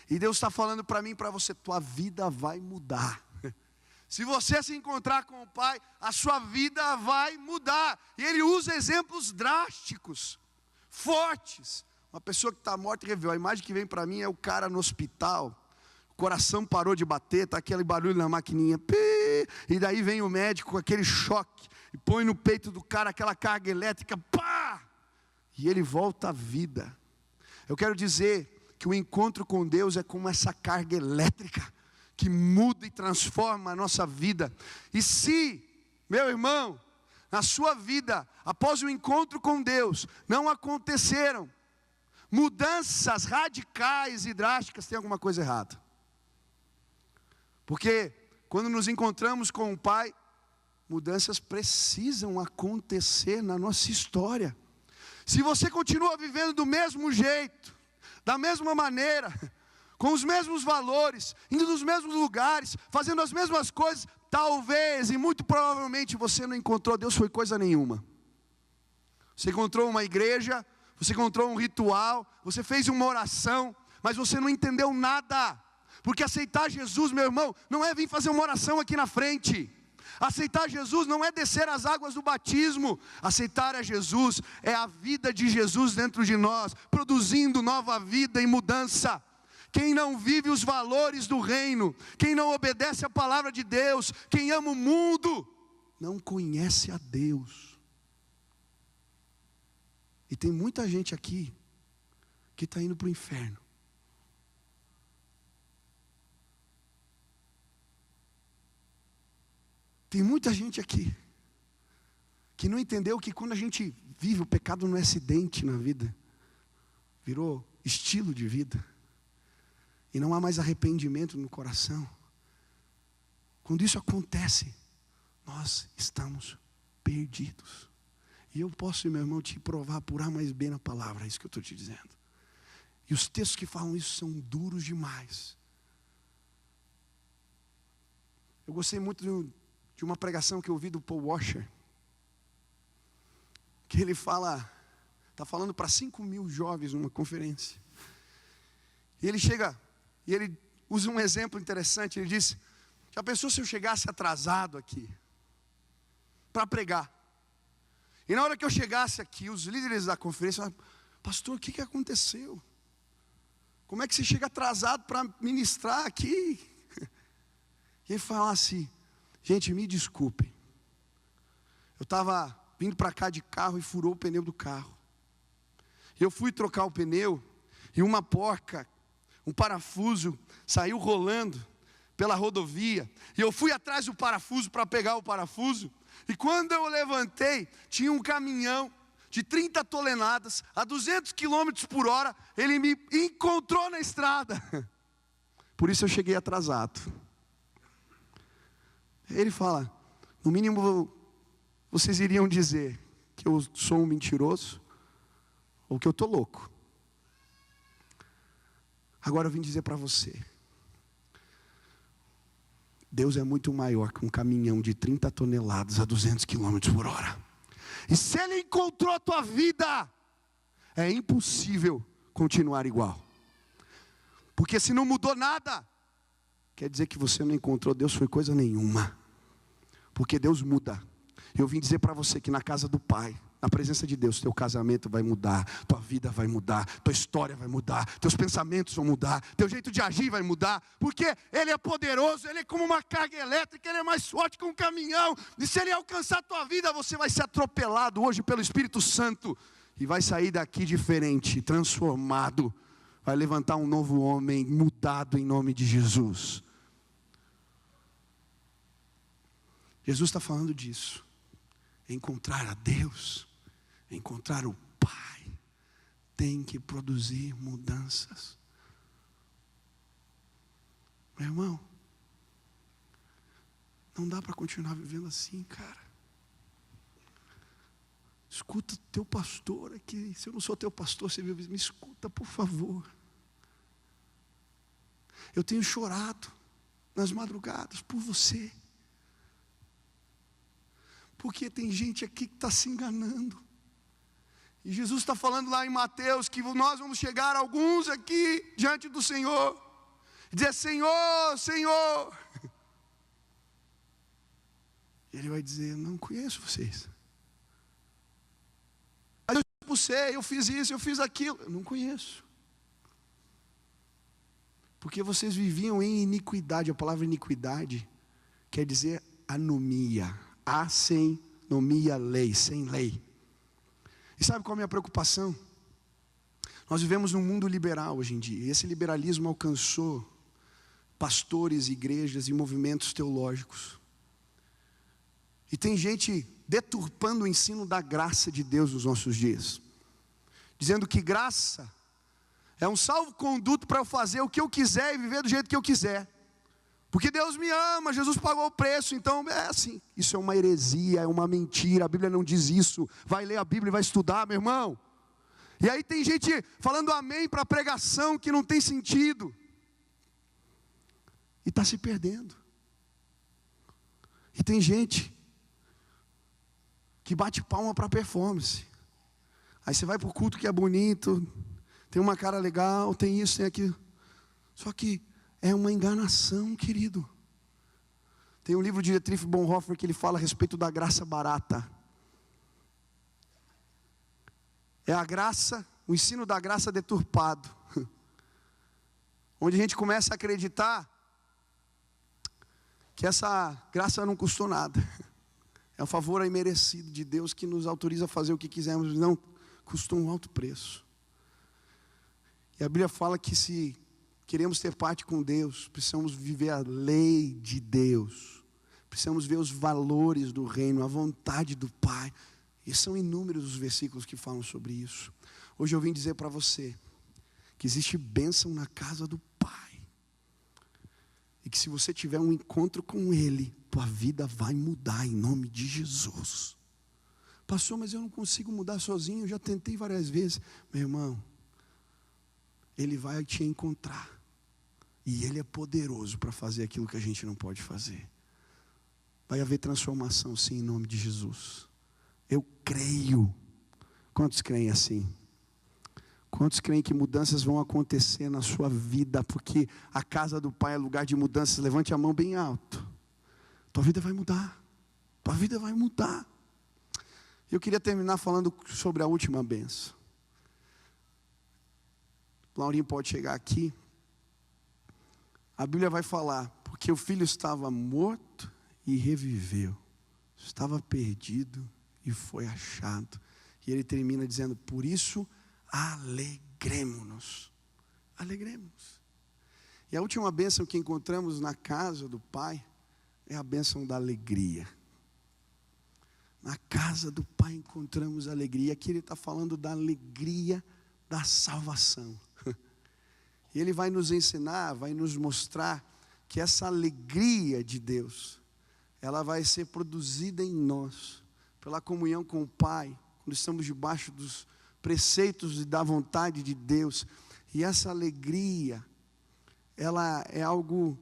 E Deus está falando para mim e para você, tua vida vai mudar. Se você se encontrar com o Pai, a sua vida vai mudar. E Ele usa exemplos drásticos, fortes. Uma pessoa que está morta e reviveu. A imagem que vem para mim é o cara no hospital. O coração parou de bater, está aquele barulho na maquininha. E daí vem o médico com aquele choque. E põe no peito do cara aquela carga elétrica. Pá! E ele volta à vida. Eu quero dizer que o encontro com Deus é como essa carga elétrica que muda e transforma a nossa vida. E se, meu irmão, na sua vida, após o encontro com Deus, não aconteceram mudanças radicais e drásticas, tem alguma coisa errada. Porque quando nos encontramos com o Pai, mudanças precisam acontecer na nossa história. Se você continua vivendo do mesmo jeito, da mesma maneira, com os mesmos valores, indo nos mesmos lugares, fazendo as mesmas coisas, talvez e muito provavelmente você não encontrou Deus, foi coisa nenhuma. Você encontrou uma igreja, você encontrou um ritual, você fez uma oração, mas você não entendeu nada. Porque aceitar Jesus, meu irmão, não é vir fazer uma oração aqui na frente. Aceitar Jesus não é descer as águas do batismo. Aceitar a Jesus é a vida de Jesus dentro de nós, produzindo nova vida e mudança. Quem não vive os valores do reino, quem não obedece a palavra de Deus, quem ama o mundo, não conhece a Deus. E tem muita gente aqui que está indo para o inferno. Tem muita gente aqui que não entendeu que quando a gente vive, o pecado não é acidente na vida, virou estilo de vida, e não há mais arrependimento no coração. Quando isso acontece, nós estamos perdidos. E eu posso, meu irmão, te provar por A mais B na palavra, é isso que eu estou te dizendo. E os textos que falam isso são duros demais. Eu gostei muito de uma pregação que eu ouvi do Paul Washer, que ele está falando para 5.000 jovens numa conferência. E ele chega, e ele usa um exemplo interessante. Ele disse: já pensou se eu chegasse atrasado aqui para pregar? E na hora que eu chegasse aqui, os líderes da conferência falaram: pastor, o que aconteceu? Como é que você chega atrasado para ministrar aqui? E ele fala assim: gente, me desculpem, eu estava vindo para cá de carro e furou o pneu do carro. Eu fui trocar o pneu e uma porca, um parafuso saiu rolando pela rodovia, e eu fui atrás do parafuso para pegar o parafuso, e quando eu levantei, tinha um caminhão de 30 toneladas, a 200 km por hora, ele me encontrou na estrada, por isso eu cheguei atrasado. Ele fala: no mínimo vocês iriam dizer que eu sou um mentiroso, ou que eu estou louco. Agora eu vim dizer para você, Deus é muito maior que um caminhão de 30 toneladas a 200 km por hora. E se Ele encontrou a tua vida, é impossível continuar igual. Porque se não mudou nada, quer dizer que você não encontrou Deus foi coisa nenhuma. Porque Deus muda. Eu vim dizer para você que na casa do Pai, na presença de Deus, teu casamento vai mudar, tua vida vai mudar, tua história vai mudar, teus pensamentos vão mudar, teu jeito de agir vai mudar, porque Ele é poderoso, Ele é como uma carga elétrica, Ele é mais forte que um caminhão, e se Ele alcançar a tua vida, você vai ser atropelado hoje pelo Espírito Santo, e vai sair daqui diferente, transformado, vai levantar um novo homem, mudado em nome de Jesus. Jesus está falando disso, encontrar a Deus, encontrar o Pai, tem que produzir mudanças. Meu irmão, não dá para continuar vivendo assim, cara. Escuta teu pastor aqui. Se eu não sou teu pastor, você me escuta, por favor. Eu tenho chorado nas madrugadas por você. Porque tem gente aqui que está se enganando. E Jesus está falando lá em Mateus que nós vamos chegar alguns aqui diante do Senhor e dizer: Senhor, Senhor. Ele vai dizer: não conheço vocês. Mas eu expulsei, eu fiz isso, eu fiz aquilo. Eu não conheço. Porque vocês viviam em iniquidade. A palavra iniquidade quer dizer anomia. Há sem nomia lei, sem lei. E sabe qual é a minha preocupação? Nós vivemos num mundo liberal hoje em dia. E esse liberalismo alcançou pastores, igrejas e movimentos teológicos. E tem gente deturpando o ensino da graça de Deus nos nossos dias. Dizendo que graça é um salvo-conduto para eu fazer o que eu quiser e viver do jeito que eu quiser. Porque Deus me ama, Jesus pagou o preço, então é assim. Isso é uma heresia, é uma mentira, a Bíblia não diz isso. Vai ler a Bíblia e vai estudar, meu irmão. E aí tem gente falando amém para a pregação que não tem sentido. E está se perdendo. E tem gente que bate palma para performance. Aí você vai para o culto que é bonito, tem uma cara legal, tem isso, tem aquilo. Só que é uma enganação, querido. Tem um livro de Dietrich Bonhoeffer que ele fala a respeito da graça barata. É a graça, o ensino da graça deturpado. Onde a gente começa a acreditar que essa graça não custou nada. É um favor imerecido de Deus que nos autoriza a fazer o que quisermos. Não, custou um alto preço. E a Bíblia fala que se queremos ter parte com Deus, precisamos viver a lei de Deus. Precisamos ver os valores do reino, a vontade do Pai. E são inúmeros os versículos que falam sobre isso. Hoje eu vim dizer para você que existe bênção na casa do Pai. E que se você tiver um encontro com Ele, tua vida vai mudar em nome de Jesus. Pastor, mas eu não consigo mudar sozinho, eu já tentei várias vezes. Meu irmão, Ele vai te encontrar. E Ele é poderoso para fazer aquilo que a gente não pode fazer. Vai haver transformação, sim, em nome de Jesus. Eu creio. Quantos creem assim? Quantos creem que mudanças vão acontecer na sua vida? Porque a casa do Pai é lugar de mudanças. Levante a mão bem alto. Tua vida vai mudar. Tua vida vai mudar. Eu queria terminar falando sobre a última bênção. Laurinho pode chegar aqui. A Bíblia vai falar, porque o filho estava morto e reviveu. Estava perdido e foi achado. E ele termina dizendo, por isso, alegremo-nos. Alegremo-nos. E a última bênção que encontramos na casa do Pai é a bênção da alegria. Na casa do Pai encontramos alegria. Aqui ele está falando da alegria da salvação. E ele vai nos ensinar, vai nos mostrar que essa alegria de Deus, ela vai ser produzida em nós, pela comunhão com o Pai, quando estamos debaixo dos preceitos e da vontade de Deus. E essa alegria, ela é algo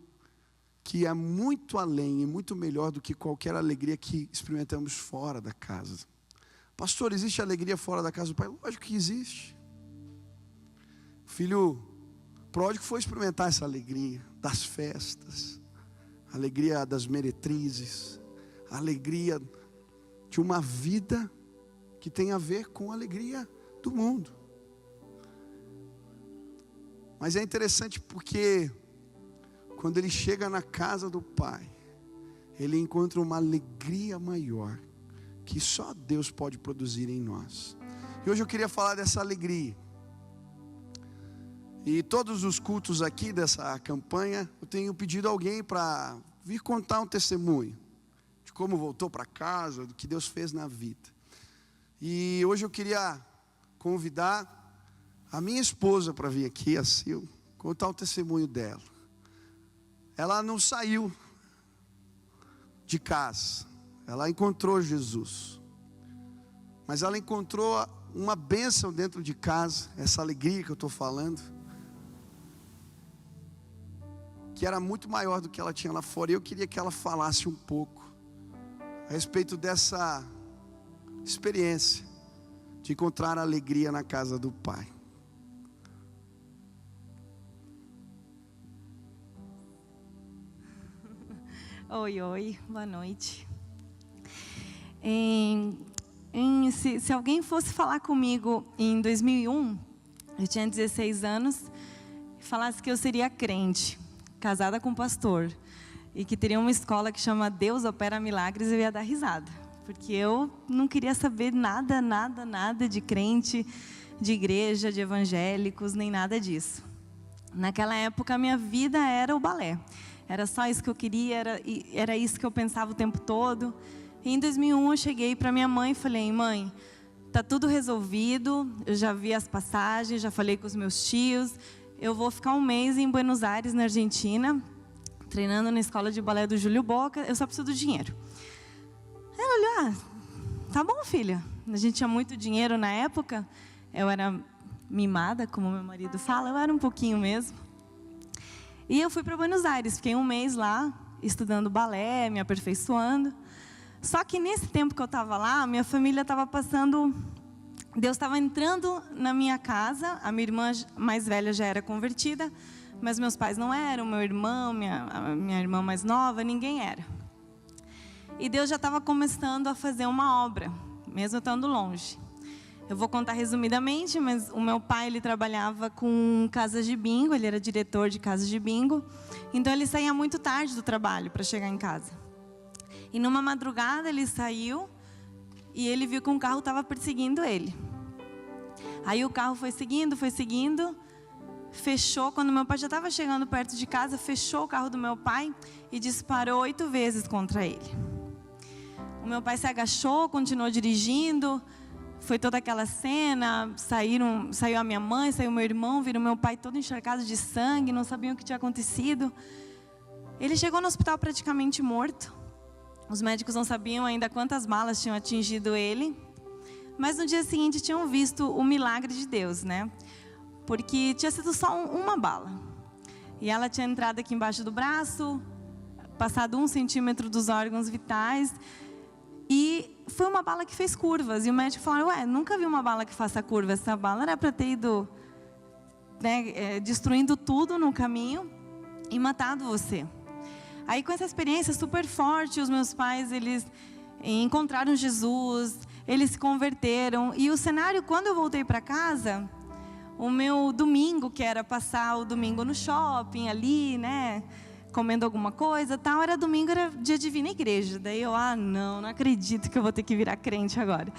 que é muito além e muito melhor do que qualquer alegria que experimentamos fora da casa. Pastor, existe alegria fora da casa do Pai? Lógico que existe. O filho pródigo foi experimentar essa alegria das festas, a alegria das meretrizes, a alegria de uma vida que tem a ver com a alegria do mundo. Mas é interessante porque quando ele chega na casa do Pai, ele encontra uma alegria maior, que só Deus pode produzir em nós. E hoje eu queria falar dessa alegria. E todos os cultos aqui dessa campanha, eu tenho pedido a alguém para vir contar um testemunho, de como voltou para casa, do que Deus fez na vida. E hoje eu queria convidar a minha esposa para vir aqui, a Sil, contar o testemunho dela. Ela não saiu de casa, ela encontrou Jesus, mas ela encontrou uma bênção dentro de casa, essa alegria que eu estou falando, que era muito maior do que ela tinha lá fora. E eu queria que ela falasse um pouco a respeito dessa experiência de encontrar alegria na casa do Pai. Oi, boa noite. Se alguém fosse falar comigo em 2001, eu tinha 16 anos, e falasse que eu seria crente, casada com um pastor, e que teria uma escola que chama Deus Opera Milagres, eu ia dar risada, porque eu não queria saber nada de crente, de igreja, de evangélicos, nem nada disso. Naquela época a minha vida era o balé. Era só isso que eu queria, era isso que eu pensava o tempo todo. E em 2001 eu cheguei para minha mãe e falei, mãe, tá tudo resolvido, eu já vi as passagens, já falei com os meus tios, eu vou ficar um mês em Buenos Aires, na Argentina, treinando na escola de balé do Júlio Boca, eu só preciso do dinheiro. Ela olhou, tá bom, filha, a gente tinha muito dinheiro na época, eu era mimada, como meu marido fala, eu era um pouquinho mesmo. E eu fui para Buenos Aires, fiquei um mês lá, estudando balé, me aperfeiçoando. Só que nesse tempo que eu estava lá, minha família estava passando... Deus estava entrando na minha casa, a minha irmã mais velha já era convertida, mas meus pais não eram, meu irmão, minha irmã mais nova, ninguém era. E Deus já estava começando a fazer uma obra, mesmo estando longe. Eu vou contar resumidamente, mas o meu pai, ele trabalhava com casas de bingo, ele era diretor de casas de bingo, então ele saía muito tarde do trabalho para chegar em casa. E numa madrugada ele saiu e ele viu que um carro estava perseguindo ele. Aí o carro foi seguindo, fechou, quando meu pai já estava chegando perto de casa, fechou o carro do meu pai e disparou 8 vezes contra ele. O meu pai se agachou, continuou dirigindo. Foi toda aquela cena, saiu a minha mãe, saiu meu irmão, viram meu pai todo encharcado de sangue, não sabiam o que tinha acontecido. Ele chegou no hospital praticamente morto. Os médicos não sabiam ainda quantas balas tinham atingido ele. Mas no dia seguinte tinham visto o milagre de Deus, né? Porque tinha sido só uma bala. E ela tinha entrado aqui embaixo do braço, passado 1 centímetro dos órgãos vitais. E foi uma bala que fez curvas. E o médico falou, ué, nunca vi uma bala que faça curva. Essa bala era para ter ido, né, destruindo tudo no caminho e matado você. Aí, com essa experiência super forte, os meus pais, eles encontraram Jesus, eles se converteram. E o cenário, quando eu voltei para casa, o meu domingo, que era passar o domingo no shopping ali, né, comendo alguma coisa, tal, era domingo, era dia de vir na igreja. Daí eu, não acredito que eu vou ter que virar crente agora.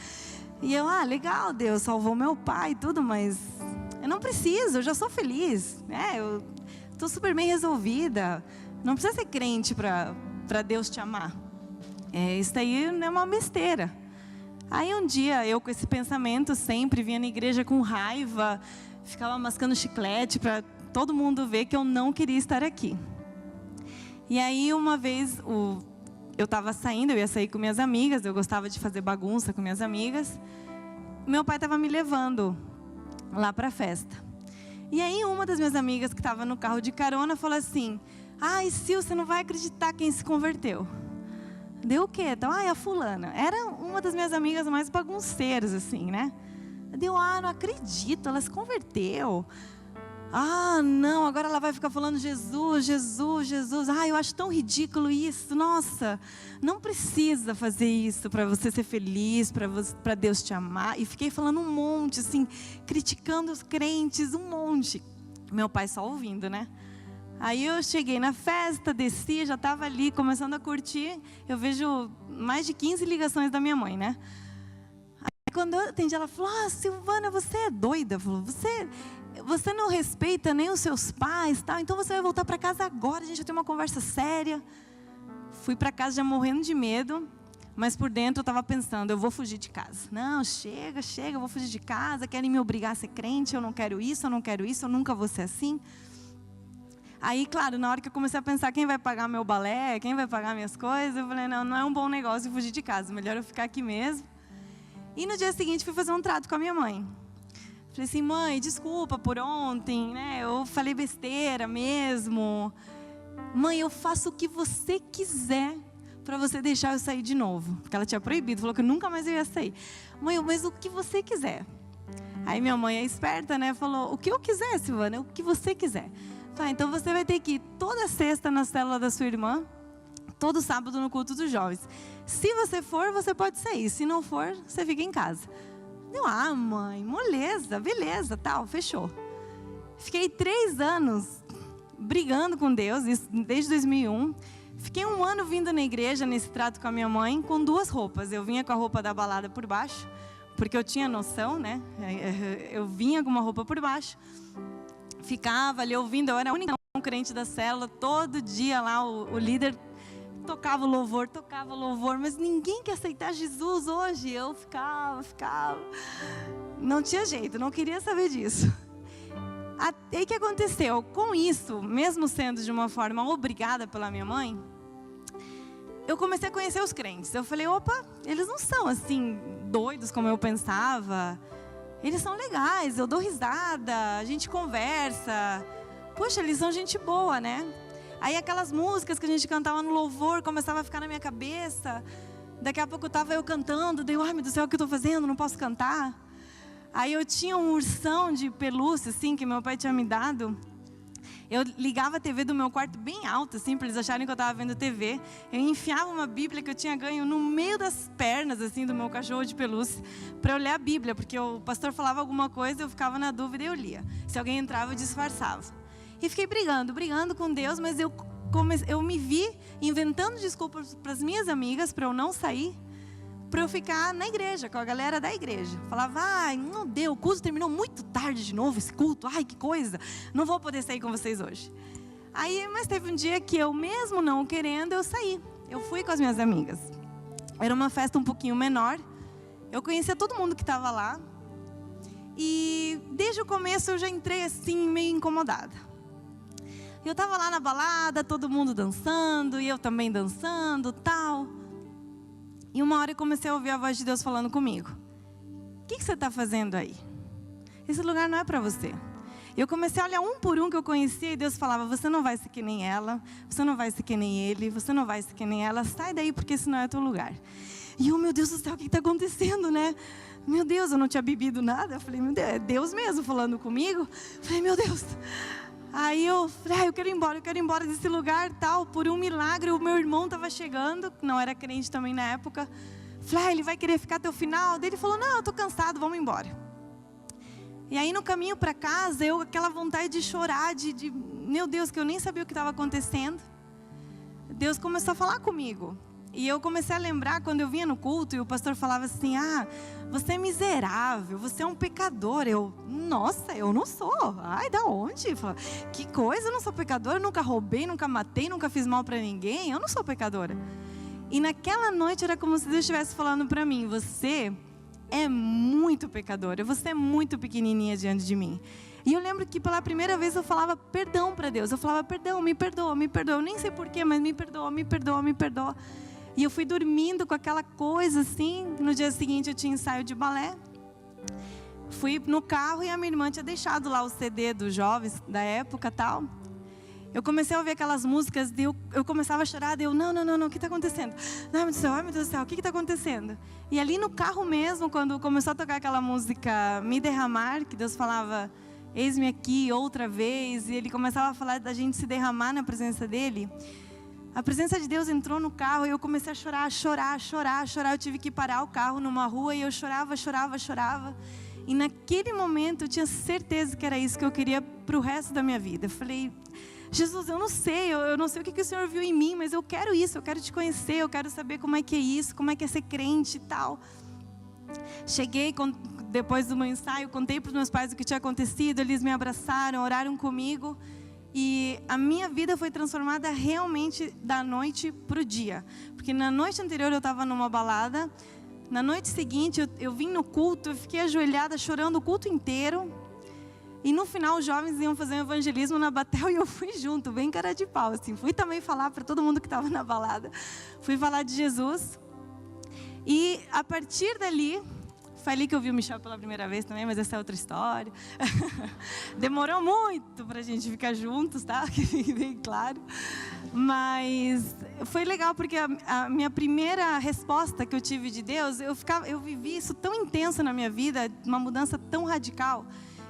E eu, legal, Deus salvou meu pai e tudo, mas eu não preciso, eu já sou feliz, né, eu estou super bem resolvida. Não precisa ser crente para Deus te amar. Isso aí não é uma besteira. Aí um dia, eu com esse pensamento sempre, vinha na igreja com raiva, ficava mascando chiclete para todo mundo ver que eu não queria estar aqui. E aí uma vez, eu estava saindo, eu ia sair com minhas amigas, eu gostava de fazer bagunça com minhas amigas. Meu pai estava me levando lá para a festa. E aí uma das minhas amigas que estava no carro de carona falou assim, Sil, você não vai acreditar quem se converteu. Deu o quê? Então, a fulana. Era uma das minhas amigas mais bagunceiras, assim, né? Deu, não acredito, ela se converteu. Não, agora ela vai ficar falando Jesus, Jesus, Jesus. Eu acho tão ridículo isso. Nossa, não precisa fazer isso para você ser feliz, para Deus te amar. E fiquei falando um monte, assim, criticando os crentes, um monte. Meu pai só ouvindo, né? Aí eu cheguei na festa, desci, já estava ali, começando a curtir. Eu vejo mais de 15 ligações da minha mãe, né? Aí quando eu atendi, ela falou, Silvana, você é doida. Falou, você não respeita nem os seus pais, tal, então você vai voltar para casa agora, a gente vai ter uma conversa séria. Fui para casa já morrendo de medo, mas por dentro eu estava pensando, eu vou fugir de casa. Não, chega, eu vou fugir de casa, querem me obrigar a ser crente, eu não quero isso, eu nunca vou ser assim. Aí, claro, na hora que eu comecei a pensar quem vai pagar meu balé, quem vai pagar minhas coisas, eu falei, não é um bom negócio fugir de casa, melhor eu ficar aqui mesmo. E no dia seguinte fui fazer um trato com a minha mãe. Falei assim, mãe, desculpa por ontem, né? Eu falei besteira mesmo. Mãe, eu faço o que você quiser para você deixar eu sair de novo. Porque ela tinha proibido, falou que nunca mais eu ia sair. Mãe, mas o que você quiser. Aí minha mãe é esperta, né? Falou, o que eu quiser, Silvana, o que você quiser. Então você vai ter que ir toda sexta na célula da sua irmã, todo sábado no culto dos jovens. Se você for, você pode sair. Se não for, você fica em casa. Eu, mãe, moleza, beleza, tal, fechou. Fiquei 3 anos brigando com Deus, isso desde 2001. Fiquei 1 ano vindo na igreja, nesse trato com a minha mãe, com 2 roupas. Eu vinha com a roupa da balada por baixo, porque eu tinha noção, né? Eu vinha com uma roupa por baixo. Ficava ali ouvindo, eu era a única crente da célula, todo dia lá o líder tocava louvor, mas ninguém quer aceitar Jesus hoje. Eu ficava, não tinha jeito, não queria saber disso. Aí o que aconteceu? Com isso, mesmo sendo de uma forma obrigada pela minha mãe, eu comecei a conhecer os crentes. Eu falei, opa, eles não são assim doidos como eu pensava. Eles são legais, eu dou risada, a gente conversa. Poxa, eles são gente boa, né? Aí aquelas músicas que a gente cantava no louvor começava a ficar na minha cabeça. Daqui a pouco estava eu cantando, daí, meu Deus do céu, o que eu estou fazendo? Não posso cantar. Aí eu tinha um ursão de pelúcia, assim, que meu pai tinha me dado. Eu ligava a TV do meu quarto bem alto, assim, para eles acharem que eu estava vendo TV. Eu enfiava uma Bíblia que eu tinha ganho no meio das pernas, assim, do meu cachorro de pelúcia, para eu ler a Bíblia, porque o pastor falava alguma coisa, eu ficava na dúvida e eu lia. Se alguém entrava, eu disfarçava. E fiquei brigando com Deus, mas eu me vi inventando desculpas para as minhas amigas, para eu não sair, para eu ficar na igreja, com a galera da igreja. Falava, não deu, o culto terminou muito tarde de novo, esse culto, que coisa, não vou poder sair com vocês hoje. Mas teve um dia que eu mesmo não querendo, eu saí. Eu fui com as minhas amigas. Era uma festa um pouquinho menor, eu conhecia todo mundo que estava lá, e desde o começo eu já entrei assim, meio incomodada. Eu estava lá na balada, todo mundo dançando, e eu também dançando, tal. E uma hora eu comecei a ouvir a voz de Deus falando comigo. O que você está fazendo aí? Esse lugar não é para você. E eu comecei a olhar um por um que eu conhecia, e Deus falava: você não vai ser que nem ela, você não vai ser que nem ele, você não vai ser que nem ela, sai daí porque esse não é teu lugar. E eu, meu Deus do céu, o que está acontecendo, né? Meu Deus, eu não tinha bebido nada. Eu falei: meu Deus, é Deus mesmo falando comigo. Eu falei: meu Deus. Aí eu falei: eu quero ir embora desse lugar, tal. Por um milagre, o meu irmão estava chegando, que não era crente também na época. Eu falei: ele vai querer ficar até o final? Daí ele falou: não, eu estou cansado, vamos embora. E aí no caminho para casa, aquela vontade de chorar, meu Deus, que eu nem sabia o que estava acontecendo. Deus começou a falar comigo. E eu comecei a lembrar quando eu vinha no culto e o pastor falava assim: você é miserável, você é um pecador. Nossa, eu não sou. Ai, da onde? Que coisa, eu não sou pecadora, eu nunca roubei, nunca matei, nunca fiz mal para ninguém, eu não sou pecadora. E naquela noite era como se Deus estivesse falando para mim: você é muito pecadora, você é muito pequenininha diante de mim. E eu lembro que pela primeira vez eu falava perdão para Deus. Eu falava: perdão, me perdoa, me perdoa. Eu nem sei porquê, mas me perdoa, me perdoa, me perdoa. E eu fui dormindo com aquela coisa assim. No dia seguinte eu tinha ensaio de balé. Fui no carro e a minha irmã tinha deixado lá o CD dos jovens da época e tal. Eu comecei a ouvir aquelas músicas, eu começava a chorar, não, o que está acontecendo? Ai, meu Deus do céu, o que está acontecendo? E ali no carro mesmo, quando começou a tocar aquela música Me Derramar, que Deus falava: eis-me aqui outra vez, e Ele começava a falar da gente se derramar na presença dEle, a presença de Deus entrou no carro e eu comecei a chorar. Eu tive que parar o carro numa rua e eu chorava. E naquele momento eu tinha certeza que era isso que eu queria para o resto da minha vida. Eu falei: Jesus, eu não sei o que o Senhor viu em mim, mas eu quero isso, eu quero te conhecer, eu quero saber como é que é isso, como é que é ser crente e tal. Cheguei, depois do meu ensaio, contei para os meus pais o que tinha acontecido, eles me abraçaram, oraram comigo. E a minha vida foi transformada realmente da noite para o dia. Porque na noite anterior eu estava numa balada, na noite seguinte eu vim no culto, eu fiquei ajoelhada chorando o culto inteiro. E no final os jovens iam fazer um evangelismo na Batel e eu fui junto, bem cara de pau, assim. Fui também falar para todo mundo que estava na balada. Fui falar de Jesus. E a partir dali, foi ali que eu vi o Michel pela primeira vez também, mas essa é outra história. Demorou muito para a gente ficar juntos, tá? Que fique bem claro. Mas foi legal porque a minha primeira resposta que eu tive de Deus, eu vivi isso tão intenso na minha vida, uma mudança tão radical,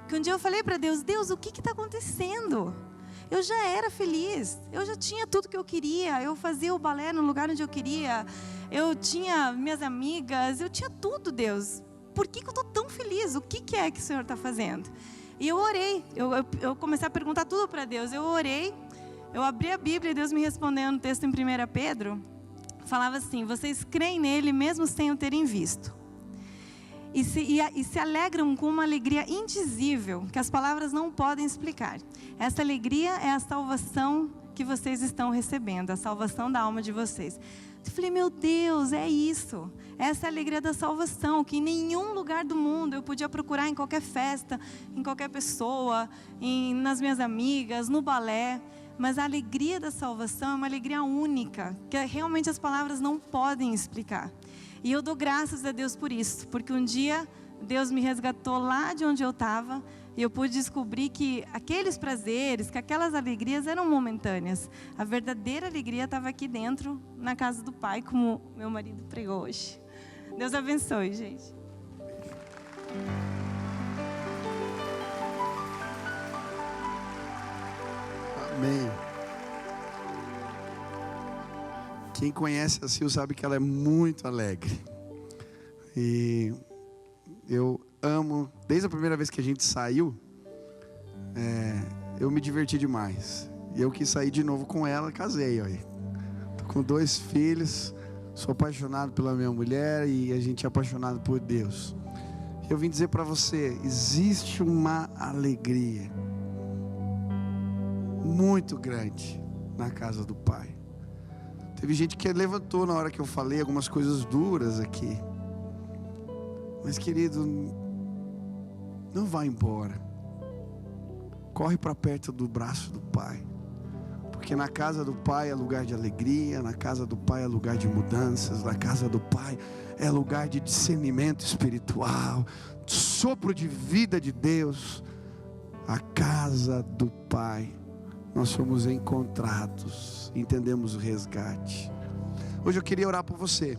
que um dia eu falei para Deus: Deus, o que está acontecendo? Eu já era feliz, eu já tinha tudo que eu queria, eu fazia o balé no lugar onde eu queria, eu tinha minhas amigas, eu tinha tudo, Deus. Por que eu estou tão feliz? O que é que o Senhor está fazendo? E eu orei, eu comecei a perguntar tudo para Deus. Eu orei, eu abri a Bíblia e Deus me respondeu no texto em 1 Pedro. Falava assim: vocês creem nele mesmo sem o terem visto. E se alegram com uma alegria indizível, que as palavras não podem explicar. Essa alegria é a salvação que vocês estão recebendo, a salvação da alma de vocês. Eu falei: meu Deus, é isso. Essa é a alegria da salvação, que em nenhum lugar do mundo eu podia procurar, em qualquer festa, em qualquer pessoa, nas minhas amigas, no balé. Mas a alegria da salvação é uma alegria única, que realmente as palavras não podem explicar. E eu dou graças a Deus por isso, porque um dia Deus me resgatou lá de onde eu estava, e eu pude descobrir que aqueles prazeres, que aquelas alegrias eram momentâneas. A verdadeira alegria estava aqui dentro, na casa do Pai, como meu marido pregou hoje. Deus abençoe, gente. Amém. Quem conhece a Sil sabe que ela é muito alegre. E eu amo, desde a primeira vez que a gente saiu, eu me diverti demais. E eu quis sair de novo com ela, casei. Tô com 2 filhos, sou apaixonado pela minha mulher e a gente é apaixonado por Deus. Eu vim dizer para você, existe uma alegria muito grande na casa do Pai. Teve gente que levantou na hora que eu falei algumas coisas duras aqui. Mas querido, não vá embora. Corre para perto do braço do Pai. Porque na casa do Pai é lugar de alegria, na casa do Pai é lugar de mudanças, na casa do Pai é lugar de discernimento espiritual, sopro de vida de Deus. a casa do Pai, nós somos encontrados, entendemos o resgate. Hoje eu queria orar por você.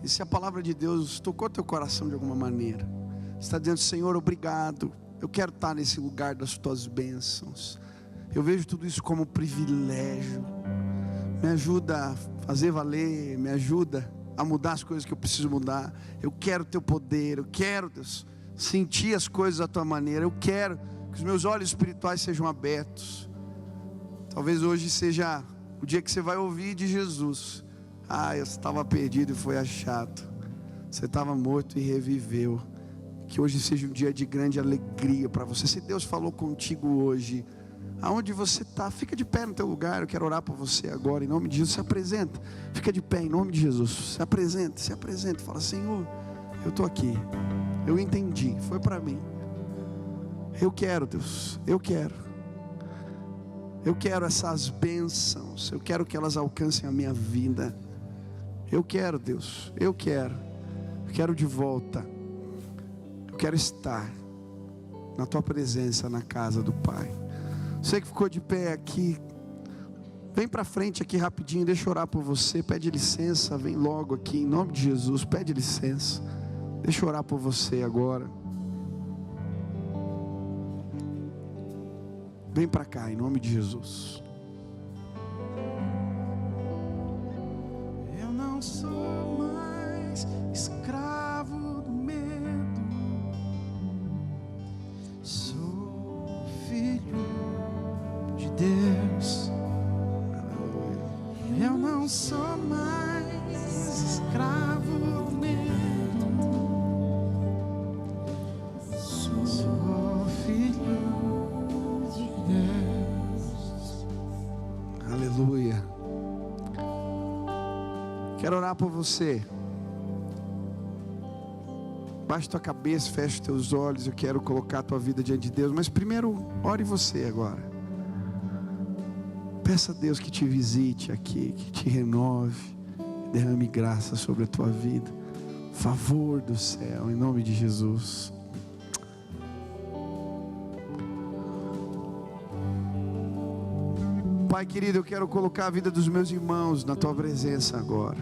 E se a palavra de Deus tocou teu coração de alguma maneira, você está dizendo: Senhor, obrigado, eu quero estar nesse lugar das tuas bênçãos. Eu vejo tudo isso como um privilégio. Me ajuda a fazer valer, me ajuda a mudar as coisas que eu preciso mudar. Eu quero teu poder, eu quero, Deus, sentir as coisas da tua maneira. Eu quero que os meus olhos espirituais sejam abertos. Talvez hoje seja o dia que você vai ouvir de Jesus: ah, eu estava perdido e foi achado. Você estava morto e reviveu. Que hoje seja um dia de grande alegria para você. Se Deus falou contigo hoje, aonde você está, fica de pé no teu lugar. Eu quero orar por você agora, em nome de Jesus. Se apresenta, fica de pé em nome de Jesus. Se apresenta, fala: Senhor, eu estou aqui, eu entendi, foi para mim. Eu quero, Deus, eu quero essas bênçãos, eu quero que elas alcancem a minha vida. Eu quero, Deus, eu quero de volta. Eu quero estar na tua presença, na casa do Pai. Você que ficou de pé aqui, vem para frente aqui rapidinho, deixa eu orar por você. Pede licença, vem logo aqui, em nome de Jesus, pede licença. Deixa eu orar por você agora. Vem para cá, em nome de Jesus. Eu não sou mais escravo do medo. Sou filho de Deus. Eu não sou mais escravo do medo. Sou filho de Deus. Aleluia. Quero orar por você. Baixa tua cabeça, fecha os teus olhos. Eu quero colocar a tua vida diante de Deus. Mas primeiro, ore você agora. Peça a Deus que te visite aqui, que te renove, derrame graça sobre a tua vida. Favor do céu, em nome de Jesus. Pai querido, eu quero colocar a vida dos meus irmãos na tua presença agora.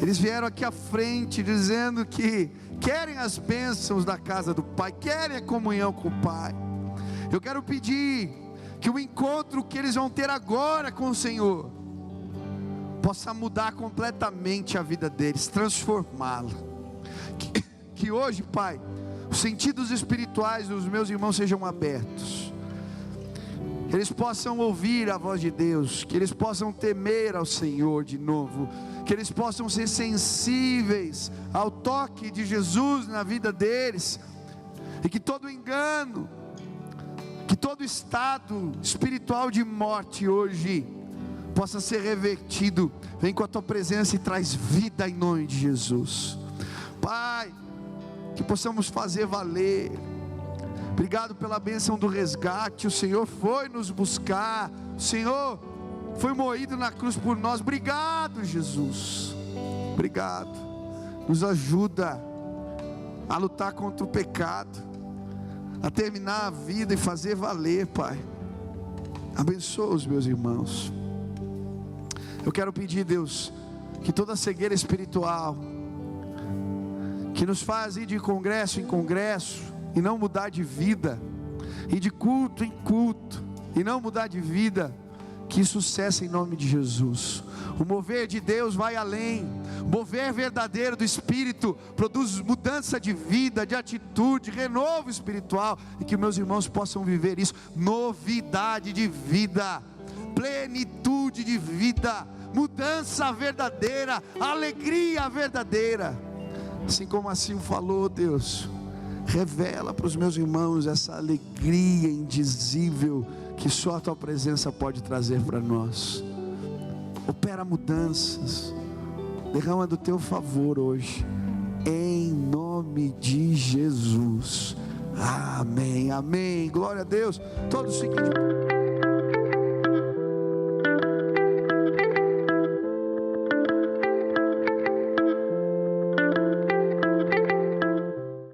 Eles vieram aqui à frente dizendo que querem as bênçãos da casa do Pai, querem a comunhão com o Pai. Eu quero pedir que o encontro que eles vão ter agora com o Senhor possa mudar completamente a vida deles, transformá-la. Que hoje, Pai, os sentidos espirituais dos meus irmãos sejam abertos, que eles possam ouvir a voz de Deus, que eles possam temer ao Senhor de novo, que eles possam ser sensíveis ao toque de Jesus na vida deles, e que todo engano, que todo estado espiritual de morte hoje possa ser revertido. Vem com a tua presença e traz vida em nome de Jesus. Pai, que possamos fazer valer. Obrigado pela bênção do resgate. O Senhor foi nos buscar, o Senhor foi moído na cruz por nós. Obrigado, Jesus, obrigado. Nos ajuda a lutar contra o pecado, a terminar a vida e fazer valer, Pai. Abençoa os meus irmãos. Eu quero pedir, Deus, que toda cegueira espiritual que nos faz ir de congresso em congresso e não mudar de vida, e de culto em culto e não mudar de vida, que isso cesse em nome de Jesus. O mover de Deus vai além. O mover verdadeiro do Espírito produz mudança de vida, de atitude, renovo espiritual, e que meus irmãos possam viver isso, novidade de vida, plenitude de vida, mudança verdadeira, alegria verdadeira. Assim como assim falou, Deus, revela para os meus irmãos essa alegria indizível que só a tua presença pode trazer para nós. Opera mudanças, derrama do teu favor hoje, em nome de Jesus. Amém, amém. Glória a Deus. Todos fiquem de pé.